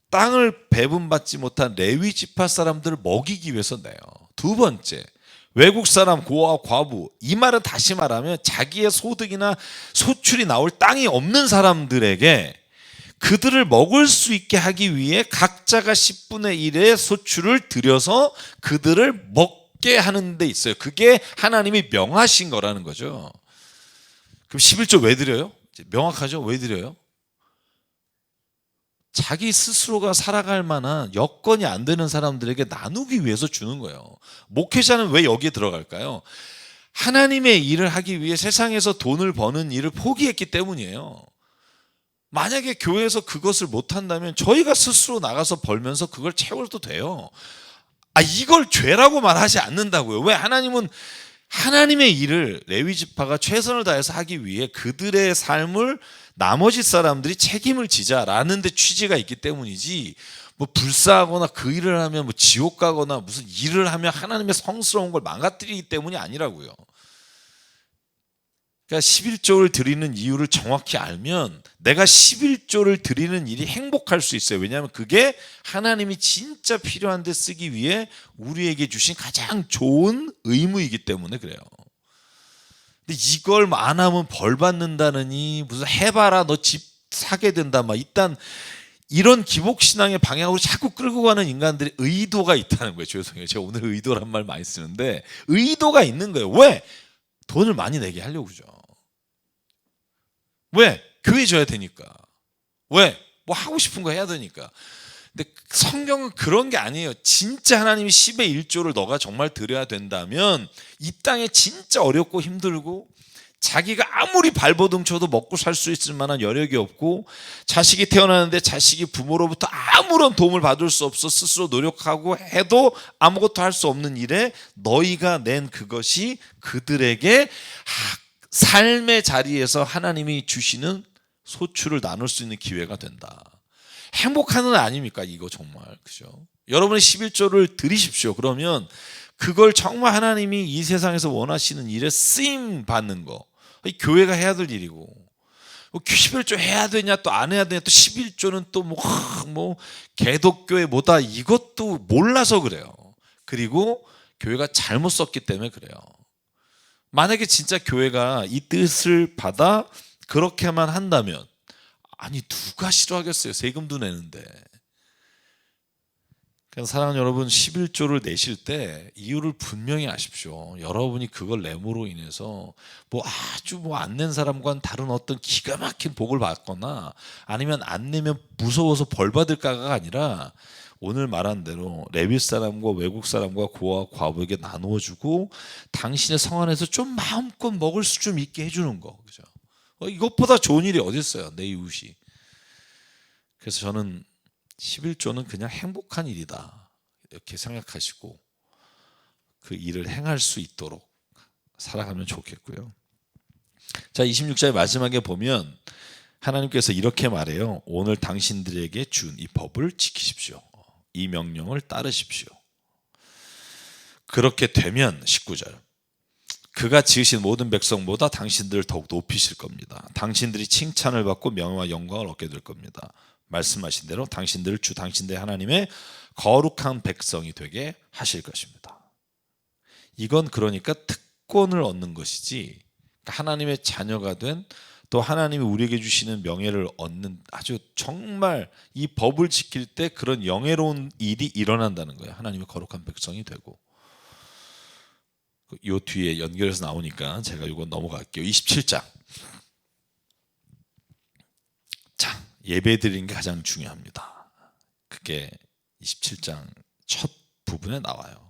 땅을 배분받지 못한 레위 지파 사람들을 먹이기 위해서 내요. 두 번째, 외국 사람, 고아와 과부, 이 말은 다시 말하면 자기의 소득이나 소출이 나올 땅이 없는 사람들에게 그들을 먹을 수 있게 하기 위해 각자가 10분의 1의 소출을 들여서 그들을 먹게 하는 데 있어요. 그게 하나님이 명하신 거라는 거죠. 그럼 11조 왜 드려요? 명확하죠? 왜 드려요? 자기 스스로가 살아갈 만한 여건이 안 되는 사람들에게 나누기 위해서 주는 거예요. 목회자는 왜 여기에 들어갈까요? 하나님의 일을 하기 위해 세상에서 돈을 버는 일을 포기했기 때문이에요. 만약에 교회에서 그것을 못한다면 저희가 스스로 나가서 벌면서 그걸 채워도 돼요. 이걸 죄라고 말하지 않는다고요. 왜? 하나님은 하나님의 일을 레위 지파가 최선을 다해서 하기 위해 그들의 삶을 나머지 사람들이 책임을 지자라는 데 취지가 있기 때문이지, 뭐 불사하거나 그 일을 하면 뭐 지옥 가거나 무슨 일을 하면 하나님의 성스러운 걸 망가뜨리기 때문이 아니라고요. 그러니까 11조를 드리는 이유를 정확히 알면 내가 11조를 드리는 일이 행복할 수 있어요. 왜냐하면 그게 하나님이 진짜 필요한 데 쓰기 위해 우리에게 주신 가장 좋은 의무이기 때문에 그래요. 근데 이걸 안 하면 벌 받는다느니 무슨 해봐라 너 집 사게 된다 막 일단 이런 기복신앙의 방향으로 자꾸 끌고 가는 인간들의 의도가 있다는 거예요. 죄송해요. 제가 오늘 의도란 말 많이 쓰는데 의도가 있는 거예요. 왜? 돈을 많이 내게 하려고 그러죠. 왜? 교회 줘야 되니까. 왜? 뭐 하고 싶은 거 해야 되니까. 근데 성경은 그런 게 아니에요. 진짜 하나님이 10의 1조를 너가 정말 드려야 된다면 이 땅에 진짜 어렵고 힘들고 자기가 아무리 발버둥 쳐도 먹고 살 수 있을 만한 여력이 없고 자식이 태어나는데 자식이 부모로부터 아무런 도움을 받을 수 없어 스스로 노력하고 해도 아무것도 할 수 없는 일에 너희가 낸 그것이 그들에게 삶의 자리에서 하나님이 주시는 소출을 나눌 수 있는 기회가 된다. 행복한 은 아닙니까? 이거 정말. 그죠? 여러분이 11조를 드리십시오. 그러면 그걸 정말 하나님이 이 세상에서 원하시는 일에 쓰임 받는 거. 교회가 해야 될 일이고. 11조 해야 되냐 또 안 해야 되냐 또 11조는 또 뭐 개독교회 뭐다 이것도 몰라서 그래요. 그리고 교회가 잘못 썼기 때문에 그래요. 만약에 진짜 교회가 이 뜻을 받아 그렇게만 한다면 누가 싫어하겠어요. 세금도 내는데. 그래서 사랑하는 여러분 11조를 내실 때 이유를 분명히 아십시오. 여러분이 그걸 내므로 인해서 뭐 아주 뭐 안 낸 사람과는 다른 어떤 기가 막힌 복을 받거나 아니면 안 내면 무서워서 벌 받을까가 아니라 오늘 말한 대로 레위 사람과 외국 사람과 고아와 과부에게 나누어 주고 당신의 성 안에서 좀 마음껏 먹을 수 좀 있게 해주는 거. 그죠? 이것보다 좋은 일이 어디 있어요? 내 이웃이. 그래서 저는 11조는 그냥 행복한 일이다 이렇게 생각하시고 그 일을 행할 수 있도록 살아가면 좋겠고요. 자, 26절 마지막에 보면 하나님께서 이렇게 말해요. 오늘 당신들에게 준 이 법을 지키십시오. 이 명령을 따르십시오. 그렇게 되면 19절 그가 지으신 모든 백성보다 당신들을 더욱 높이실 겁니다. 당신들이 칭찬을 받고 명예와 영광을 얻게 될 겁니다. 말씀하신 대로 당신들을 주 당신들의 하나님의 거룩한 백성이 되게 하실 것입니다. 이건 그러니까 특권을 얻는 것이지 하나님의 자녀가 된 또 하나님이 우리에게 주시는 명예를 얻는 아주 정말 이 법을 지킬 때 그런 영예로운 일이 일어난다는 거예요. 하나님의 거룩한 백성이 되고 요 뒤에 연결해서 나오니까 제가 이거 넘어갈게요. 27장. 자, 예배 드리는 게 가장 중요합니다. 그게 27장 첫 부분에 나와요.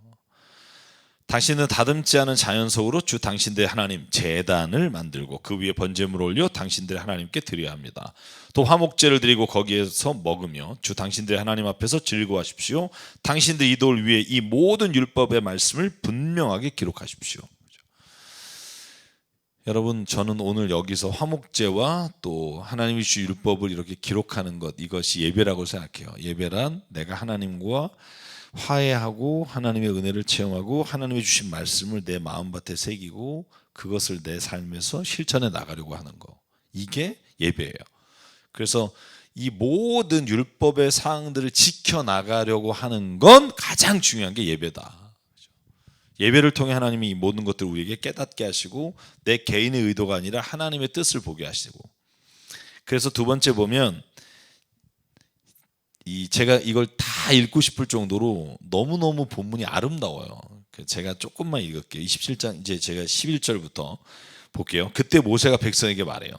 당신은 다듬지 않은 자연석으로 주 당신들의 하나님 제단을 만들고 그 위에 번제물을 올려 당신들의 하나님께 드려야 합니다. 또 화목제를 드리고 거기에서 먹으며 주 당신들의 하나님 앞에서 즐거워하십시오. 당신들 이 돌 위에 이 모든 율법의 말씀을 분명하게 기록하십시오. 여러분, 저는 오늘 여기서 화목제와 또 하나님이 주신 율법을 이렇게 기록하는 것, 이것이 예배라고 생각해요. 예배란 내가 하나님과 화해하고 하나님의 은혜를 체험하고 하나님이 주신 말씀을 내 마음밭에 새기고 그것을 내 삶에서 실천해 나가려고 하는 거, 이게 예배예요. 그래서 이 모든 율법의 사항들을 지켜나가려고 하는 건 가장 중요한 게 예배다. 예배를 통해 하나님이 이 모든 것들을 우리에게 깨닫게 하시고 내 개인의 의도가 아니라 하나님의 뜻을 보게 하시고, 그래서 두 번째 보면 제가 이걸 다 읽고 싶을 정도로 너무너무 본문이 아름다워요. 제가 조금만 읽을게요. 27장 이제 제가 11절부터 볼게요. 그때 모세가 백성에게 말해요.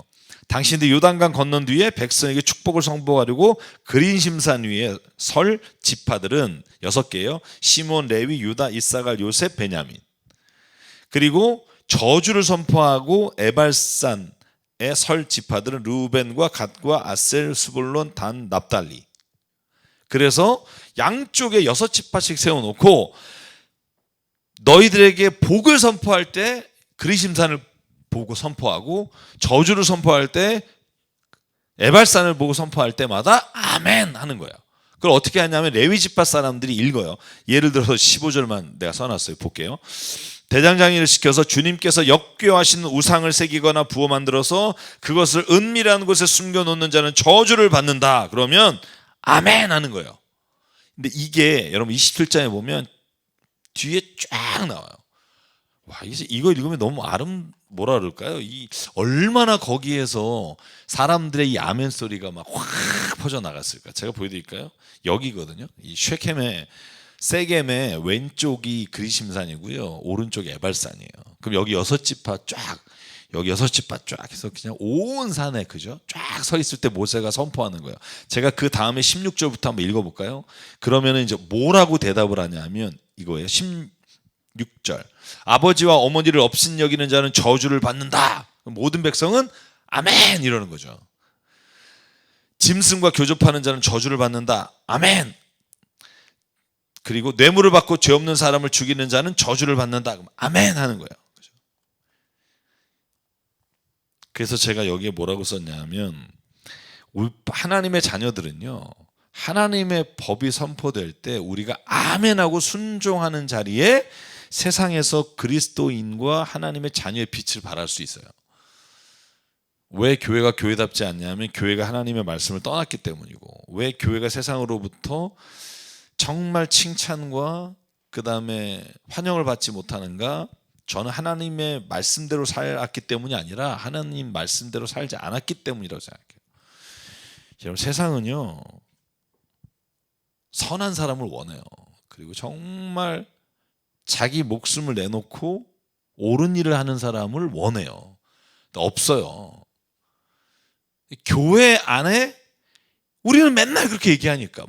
당신들이 요단강 건넌 뒤에 백성에게 축복을 선포하려고 그린심산 위에 설 지파들은 6개예요. 시몬, 레위, 유다, 이사갈, 요셉, 베냐민. 그리고 저주를 선포하고 에발산의 설 지파들은 르우벤과 갓과 아셀, 스불론, 단, 납달리. 그래서 양쪽에 6지파씩 세워놓고 너희들에게 복을 선포할 때 그리심산을 보고 선포하고, 저주를 선포할 때 에발산을 보고 선포할 때마다 아멘 하는 거예요. 그걸 어떻게 하냐면 레위 지파 사람들이 읽어요. 예를 들어서 15절만 내가 써놨어요. 볼게요. 대장장이를 시켜서 주님께서 역교하신 우상을 새기거나 부어 만들어서 그것을 은밀한 곳에 숨겨놓는 자는 저주를 받는다. 그러면 아멘 하는 거예요. 근데 이게 여러분 27장에 보면 뒤에 쫙 나와요. 와, 이거 읽으면 너무 뭐라 그럴까요? 얼마나 거기에서 사람들의 이 아멘 소리가 막 확 퍼져나갔을까? 제가 보여드릴까요? 여기거든요. 이 세겜의 왼쪽이 그리심산이고요. 오른쪽이 에발산이에요. 그럼 여기 6지파 쫙, 여기 6지파 쫙 해서 그냥 온 산에, 그죠? 쫙 서 있을 때 모세가 선포하는 거예요. 제가 그 다음에 16절부터 한번 읽어볼까요? 그러면은 이제 뭐라고 대답을 하냐면 이거예요. 16절. 아버지와 어머니를 업신 여기는 자는 저주를 받는다. 모든 백성은 아멘 이러는 거죠. 짐승과 교접하는 자는 저주를 받는다. 아멘. 그리고 뇌물을 받고 죄 없는 사람을 죽이는 자는 저주를 받는다. 아멘 하는 거예요. 그래서 제가 여기에 뭐라고 썼냐면 하나님의 자녀들은요, 하나님의 법이 선포될 때 우리가 아멘하고 순종하는 자리에 세상에서 그리스도인과 하나님의 자녀의 빛을 발할 수 있어요. 왜 교회가 교회답지 않냐면 교회가 하나님의 말씀을 떠났기 때문이고, 왜 교회가 세상으로부터 정말 칭찬과 그 다음에 환영을 받지 못하는가? 저는 하나님의 말씀대로 살았기 때문이 아니라 하나님 말씀대로 살지 않았기 때문이라고 생각해요. 여러분, 세상은요 선한 사람을 원해요. 그리고 정말 자기 목숨을 내놓고 옳은 일을 하는 사람을 원해요. 없어요. 교회 안에 우리는 맨날 그렇게 얘기하니까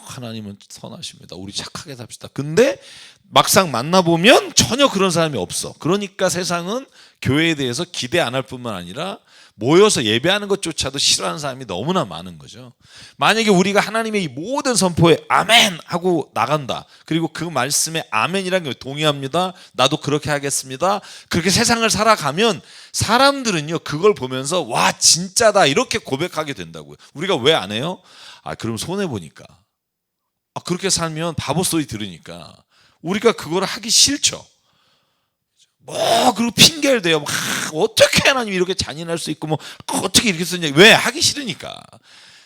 하나님은 선하십니다. 우리 착하게 삽시다. 근데 막상 만나보면 전혀 그런 사람이 없어. 그러니까 세상은 교회에 대해서 기대 안 할 뿐만 아니라 모여서 예배하는 것조차도 싫어하는 사람이 너무나 많은 거죠. 만약에 우리가 하나님의 이 모든 선포에 아멘 하고 나간다. 그리고 그 말씀에 아멘이라는 게 동의합니다. 나도 그렇게 하겠습니다. 그렇게 세상을 살아가면 사람들은요 그걸 보면서 와 진짜다 이렇게 고백하게 된다고요. 우리가 왜 안 해요? 그럼 손해보니까. 그렇게 살면 바보 소리 들으니까 우리가 그걸 하기 싫죠. 그리고 핑계를 대요. 어떻게 하나님 이렇게 잔인할 수 있고, 어떻게 이렇게 쓰냐. 왜? 하기 싫으니까.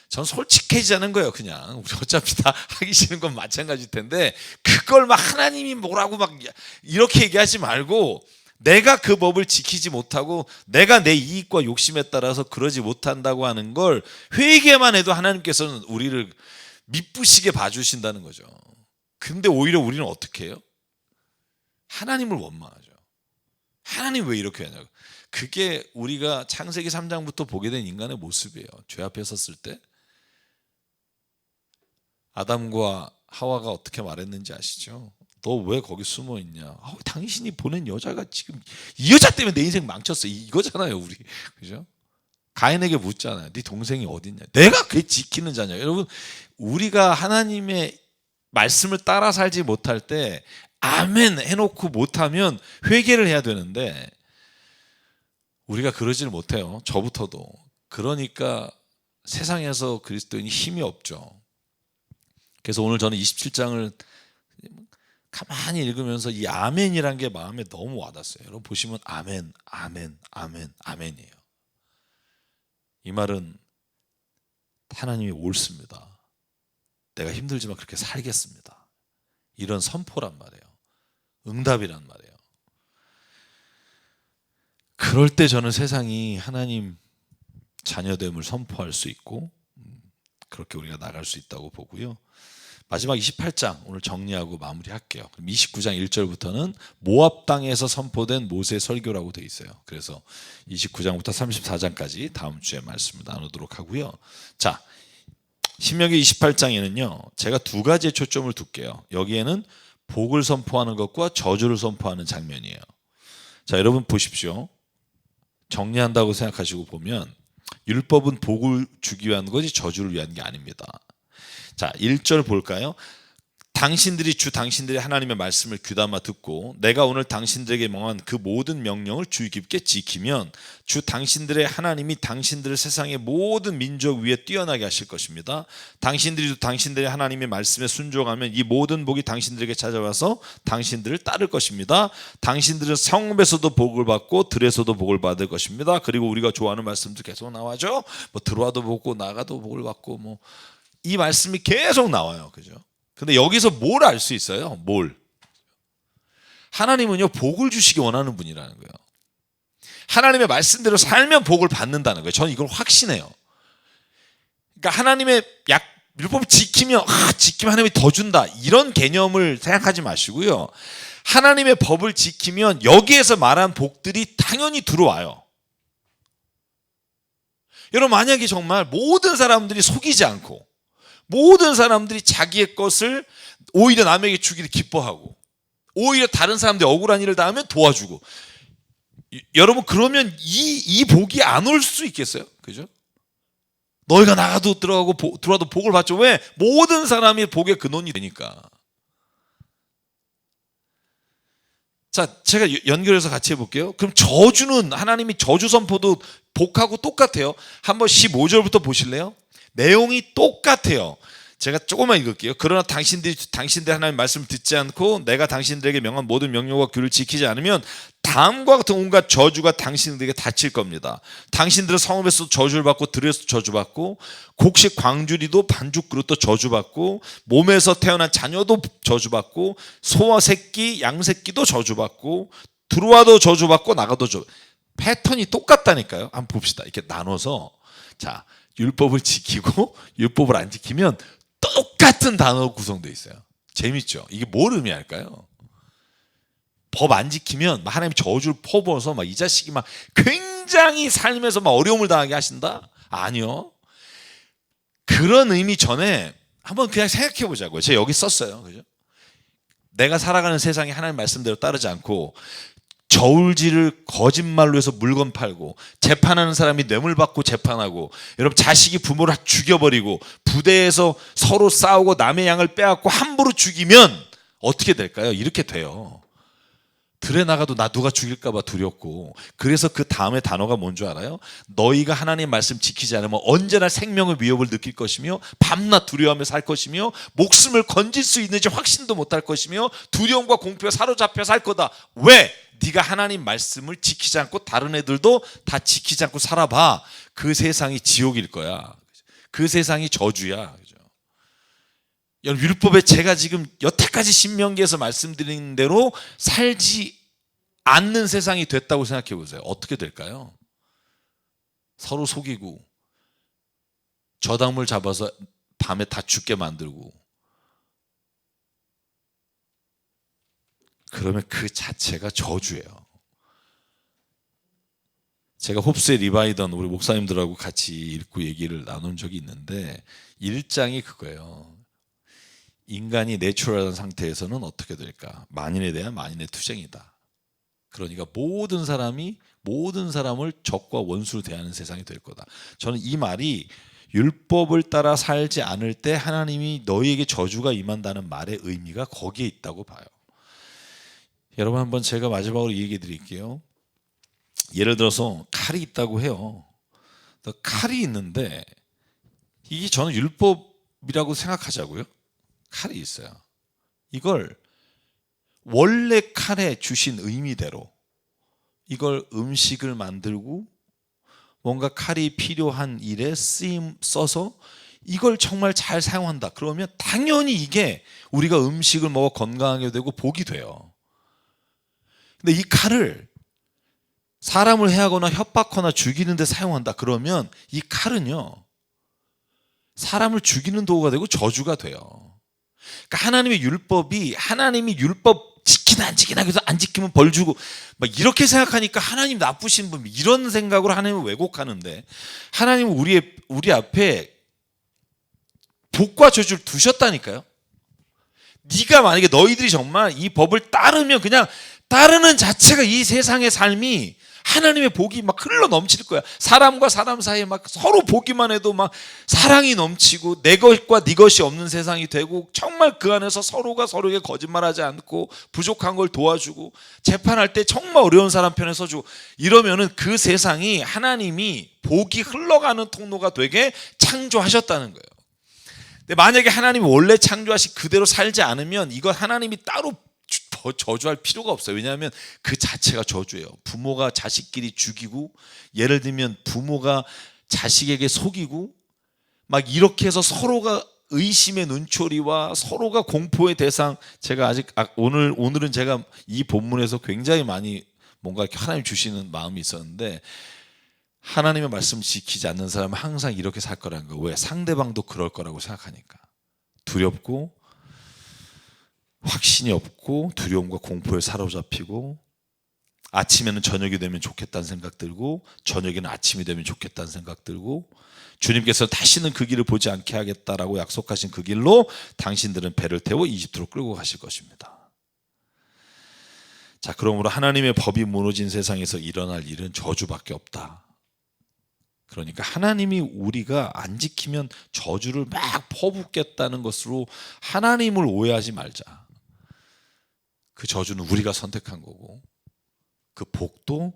전 솔직해지자는 거예요, 그냥. 우리 어차피 다 하기 싫은 건 마찬가지일 텐데, 그걸 하나님이 뭐라고 이렇게 얘기하지 말고, 내가 그 법을 지키지 못하고, 내가 내 이익과 욕심에 따라서 그러지 못한다고 하는 걸 회개만 해도 하나님께서는 우리를 미쁘시게 봐주신다는 거죠. 근데 오히려 우리는 어떻게 해요? 하나님을 원망하죠. 하나님 왜 이렇게 하냐고. 그게 우리가 창세기 3장부터 보게 된 인간의 모습이에요. 죄 앞에 섰을 때 아담과 하와가 어떻게 말했는지 아시죠? 너 왜 거기 숨어 있냐? 당신이 보낸 여자가 지금 이 여자 때문에 내 인생 망쳤어. 이거잖아요, 우리. 그죠? 가인에게 묻잖아요. 네 동생이 어딨냐? 내가 그 지키는 자냐? 여러분, 우리가 하나님의 말씀을 따라 살지 못할 때 아멘 해놓고 못하면 회개를 해야 되는데 우리가 그러지를 못해요. 저부터도. 그러니까 세상에서 그리스도인이 힘이 없죠. 그래서 오늘 저는 27장을 가만히 읽으면서 이 아멘이란 게 마음에 너무 와닿았어요. 여러분 보시면 아멘, 아멘, 아멘, 아멘이에요. 이 말은 하나님이 옳습니다. 내가 힘들지만 그렇게 살겠습니다. 이런 선포란 말이에요. 응답이란 말이에요. 그럴 때 저는 세상이 하나님 자녀됨을 선포할 수 있고 그렇게 우리가 나갈 수 있다고 보고요. 마지막 28장 오늘 정리하고 마무리할게요. 그럼 29장 1절부터는 모압 땅에서 선포된 모세 설교라고 되어 있어요. 그래서 29장부터 34장까지 다음 주에 말씀을 나누도록 하고요. 자, 신명기 28장에는요. 제가 두 가지의 초점을 둘게요. 여기에는 복을 선포하는 것과 저주를 선포하는 장면이에요. 자, 여러분 보십시오. 정리한다고 생각하시고 보면 율법은 복을 주기 위한 것이 저주를 위한 게 아닙니다. 자, 1절 볼까요? 당신들이 하나님의 말씀을 귀담아 듣고 내가 오늘 당신들에게 명한 그 모든 명령을 주의 깊게 지키면 주 당신들의 하나님이 당신들을 세상의 모든 민족 위에 뛰어나게 하실 것입니다. 당신들이 당신들의 하나님의 말씀에 순종하면 이 모든 복이 당신들에게 찾아와서 당신들을 따를 것입니다. 당신들은 성읍에서도 복을 받고 들에서도 복을 받을 것입니다. 그리고 우리가 좋아하는 말씀도 계속 나와죠. 뭐 들어와도 복고 나가도 복을 받고 뭐 이 말씀이 계속 나와요. 그죠? 근데 여기서 뭘 알 수 있어요? 뭘? 하나님은요, 복을 주시기 원하는 분이라는 거예요. 하나님의 말씀대로 살면 복을 받는다는 거예요. 저는 이걸 확신해요. 그러니까 하나님의 율법을 지키면 하나님이 더 준다. 이런 개념을 생각하지 마시고요. 하나님의 법을 지키면 여기에서 말한 복들이 당연히 들어와요. 여러분, 만약에 정말 모든 사람들이 속이지 않고 모든 사람들이 자기의 것을 오히려 남에게 주기를 기뻐하고 오히려 다른 사람들이 억울한 일을 당하면 도와주고 여러분 그러면 이 복이 안 올 수 있겠어요? 그죠? 너희가 나가도 들어와도 복을 받죠. 왜? 모든 사람이 복의 근원이 되니까. 자, 제가 연결해서 같이 해볼게요. 그럼 저주는 하나님이 저주 선포도 복하고 똑같아요. 한번 15절부터 보실래요? 내용이 똑같아요. 제가 조금만 읽을게요. 그러나 당신들의 하나님의 말씀을 듣지 않고 내가 당신들에게 명한 모든 명령과 규를 지키지 않으면 다음과 같은 온갖 저주가 당신들에게 닥칠 겁니다. 당신들은 성읍에서도 저주를 받고 들에서도 저주받고 곡식 광주리도 반죽 그릇도 저주받고 몸에서 태어난 자녀도 저주받고 소와 새끼 양새끼도 저주받고 들어와도 저주받고 나가도 패턴이 똑같다니까요. 한번 봅시다. 이렇게 나눠서 자, 율법을 지키고 율법을 안 지키면 똑같은 단어로 구성되어 있어요. 재밌죠? 이게 뭘 의미할까요? 법 안 지키면 하나님이 저주를 퍼부어서 이 자식이 굉장히 삶에서 어려움을 당하게 하신다? 아니요. 그런 의미 전에 한번 그냥 생각해 보자고요. 제가 여기 썼어요. 그죠? 내가 살아가는 세상에 하나님 말씀대로 따르지 않고 저울질을 거짓말로 해서 물건 팔고 재판하는 사람이 뇌물 받고 재판하고 여러분 자식이 부모를 죽여버리고 부대에서 서로 싸우고 남의 양을 빼앗고 함부로 죽이면 어떻게 될까요? 이렇게 돼요. 들에 나가도 나 누가 죽일까 봐 두렵고 그래서 그 다음에 단어가 뭔 줄 알아요? 너희가 하나님의 말씀 지키지 않으면 언제나 생명의 위협을 느낄 것이며 밤낮 두려워하며 살 것이며 목숨을 건질 수 있는지 확신도 못할 것이며 두려움과 공포에 사로잡혀 살 거다. 왜? 네가 하나님 말씀을 지키지 않고 다른 애들도 다 지키지 않고 살아봐. 그 세상이 지옥일 거야. 그 세상이 저주야. 율법에 제가 지금 여태까지 신명기에서 말씀드린 대로 살지 않는 세상이 됐다고 생각해 보세요. 어떻게 될까요? 서로 속이고 저당물 잡아서 밤에 다 죽게 만들고 그러면 그 자체가 저주예요. 제가 홉스의 리바이던 우리 목사님들하고 같이 읽고 얘기를 나눈 적이 있는데 1장이 그거예요. 인간이 내추럴한 상태에서는 어떻게 될까? 만인에 대한 만인의 투쟁이다. 그러니까 모든 사람을 적과 원수로 대하는 세상이 될 거다. 저는 이 말이 율법을 따라 살지 않을 때 하나님이 너희에게 저주가 임한다는 말의 의미가 거기에 있다고 봐요. 여러분, 한번 제가 마지막으로 얘기해 드릴게요. 예를 들어서 칼이 있다고 해요. 칼이 있는데 이게 저는 율법이라고 생각하자고요. 칼이 있어요. 이걸 원래 칼에 주신 의미대로 이걸 음식을 만들고 뭔가 칼이 필요한 일에 써서 이걸 정말 잘 사용한다. 그러면 당연히 이게 우리가 음식을 먹어 건강하게 되고 복이 돼요. 근데 이 칼을 사람을 해하거나 협박하거나 죽이는 데 사용한다. 그러면 이 칼은요, 사람을 죽이는 도구가 되고 저주가 돼요. 그러니까 하나님의 율법이 하나님이 율법 지키나 안 지키나 그래서 안 지키면 벌 주고 막 이렇게 생각하니까 하나님 나쁘신 분 이런 생각으로 하나님을 왜곡하는데 하나님은 우리 앞에 복과 저주를 두셨다니까요. 네가 만약에 너희들이 정말 이 법을 따르면 그냥 따르는 자체가 이 세상의 삶이 하나님의 복이 막 흘러 넘칠 거야. 사람과 사람 사이에 막 서로 보기만 해도 막 사랑이 넘치고 내 것과 네 것이 없는 세상이 되고 정말 그 안에서 서로가 서로에게 거짓말하지 않고 부족한 걸 도와주고 재판할 때 정말 어려운 사람 편에 서주고 이러면은 그 세상이 하나님이 복이 흘러가는 통로가 되게 창조하셨다는 거예요. 근데 만약에 하나님이 원래 창조하신 그대로 살지 않으면 이거 하나님이 따로 저주할 필요가 없어요. 왜냐하면 그 자체가 저주예요. 부모가 자식끼리 죽이고 예를 들면 부모가 자식에게 속이고 막 이렇게 해서 서로가 의심의 눈초리와 서로가 공포의 대상. 제가 아직 오늘은 제가 이 본문에서 굉장히 많이 뭔가 이렇게 하나님 주시는 마음이 있었는데 하나님의 말씀 지키지 않는 사람은 항상 이렇게 살 거라는 거예요. 왜? 상대방도 그럴 거라고 생각하니까. 두렵고 확신이 없고 두려움과 공포에 사로잡히고 아침에는 저녁이 되면 좋겠다는 생각 들고 저녁에는 아침이 되면 좋겠다는 생각 들고 주님께서 다시는 그 길을 보지 않게 하겠다라고 약속하신 그 길로 당신들은 배를 태워 이집트로 끌고 가실 것입니다. 자, 그러므로 하나님의 법이 무너진 세상에서 일어날 일은 저주밖에 없다. 그러니까 하나님이 우리가 안 지키면 저주를 막 퍼붓겠다는 것으로 하나님을 오해하지 말자. 그 저주는 우리가 선택한 거고 그 복도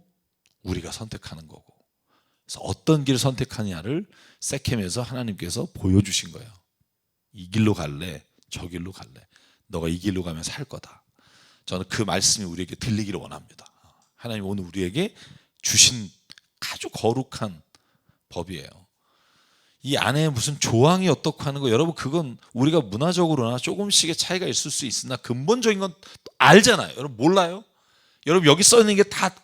우리가 선택하는 거고 그래서 어떤 길을 선택하냐를 세켐에서 하나님께서 보여주신 거예요. 이 길로 갈래? 저 길로 갈래? 너가 이 길로 가면 살 거다. 저는 그 말씀이 우리에게 들리기를 원합니다. 하나님 오늘 우리에게 주신 아주 거룩한 법이에요. 이 안에 무슨 조항이 어떻고 하는 거 여러분 그건 우리가 문화적으로나 조금씩의 차이가 있을 수 있으나 근본적인 건 알잖아요. 여러분 몰라요? 여러분 여기 써 있는 게 다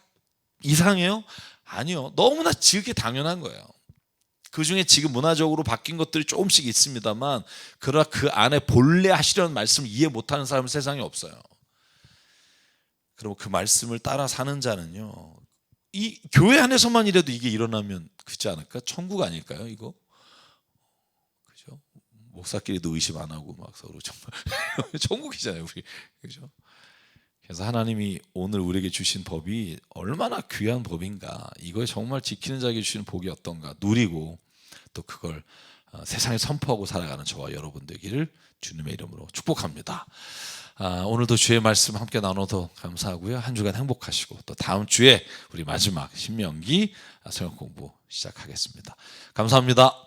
이상해요? 아니요. 너무나 지극히 당연한 거예요. 그중에 지금 문화적으로 바뀐 것들이 조금씩 있습니다만 그러나 그 안에 본래 하시려는 말씀을 이해 못하는 사람은 세상에 없어요. 그럼 그 말씀을 따라 사는 자는요. 이 교회 안에서만이라도 이게 일어나면 그렇지 않을까? 천국 아닐까요 이거? 그죠? 목사끼리도 의심 안 하고 막 서로 정말 천국이잖아요 우리. 그죠? 그래서 하나님이 오늘 우리에게 주신 법이 얼마나 귀한 법인가, 이걸 정말 지키는 자에게 주시는 복이 어떤가 누리고 또 그걸 세상에 선포하고 살아가는 저와 여러분 되기를 주님의 이름으로 축복합니다. 오늘도 주의 말씀 함께 나눠서 감사하고요. 한 주간 행복하시고 또 다음 주에 우리 마지막 신명기 성경 공부 시작하겠습니다. 감사합니다.